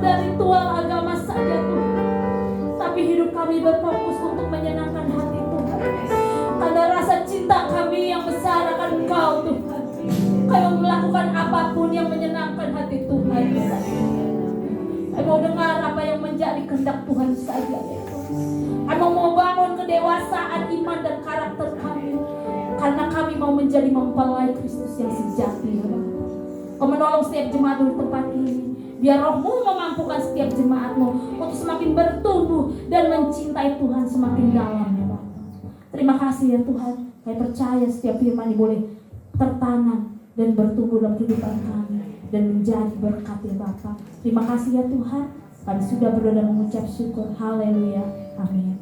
Speaker 3: sekedar ritual agama saja Tuhan, tapi hidup kami berfokus untuk menyenangkan hati Tuhan. Karena rasa cinta kami yang besar akan Engkau Tuhan, kami melakukan apapun yang menyenangkan hati Tuhan. Kami mau dengar apa yang menjadi kehendak Tuhan saja ya Tuhan. Kami mau bangun kedewasaan iman dan karakter kami, karena kami mau menjadi mempelai Kristus yang sejati ya Bapa. Kau menolong setiap jemaat di tempat ini, biar Roh-Mu memampukan setiap jemaat-Mu untuk semakin bertumbuh dan mencintai Tuhan semakin dalam ya Bapa. Terima kasih ya Tuhan, kami percaya setiap firman ini boleh tertanam dan bertumbuh dalam kehidupan kami dan menjadi berkat ya Bapa. Terima kasih ya Tuhan, kami sudah berdoa dan mengucap syukur. Haleluya, amin.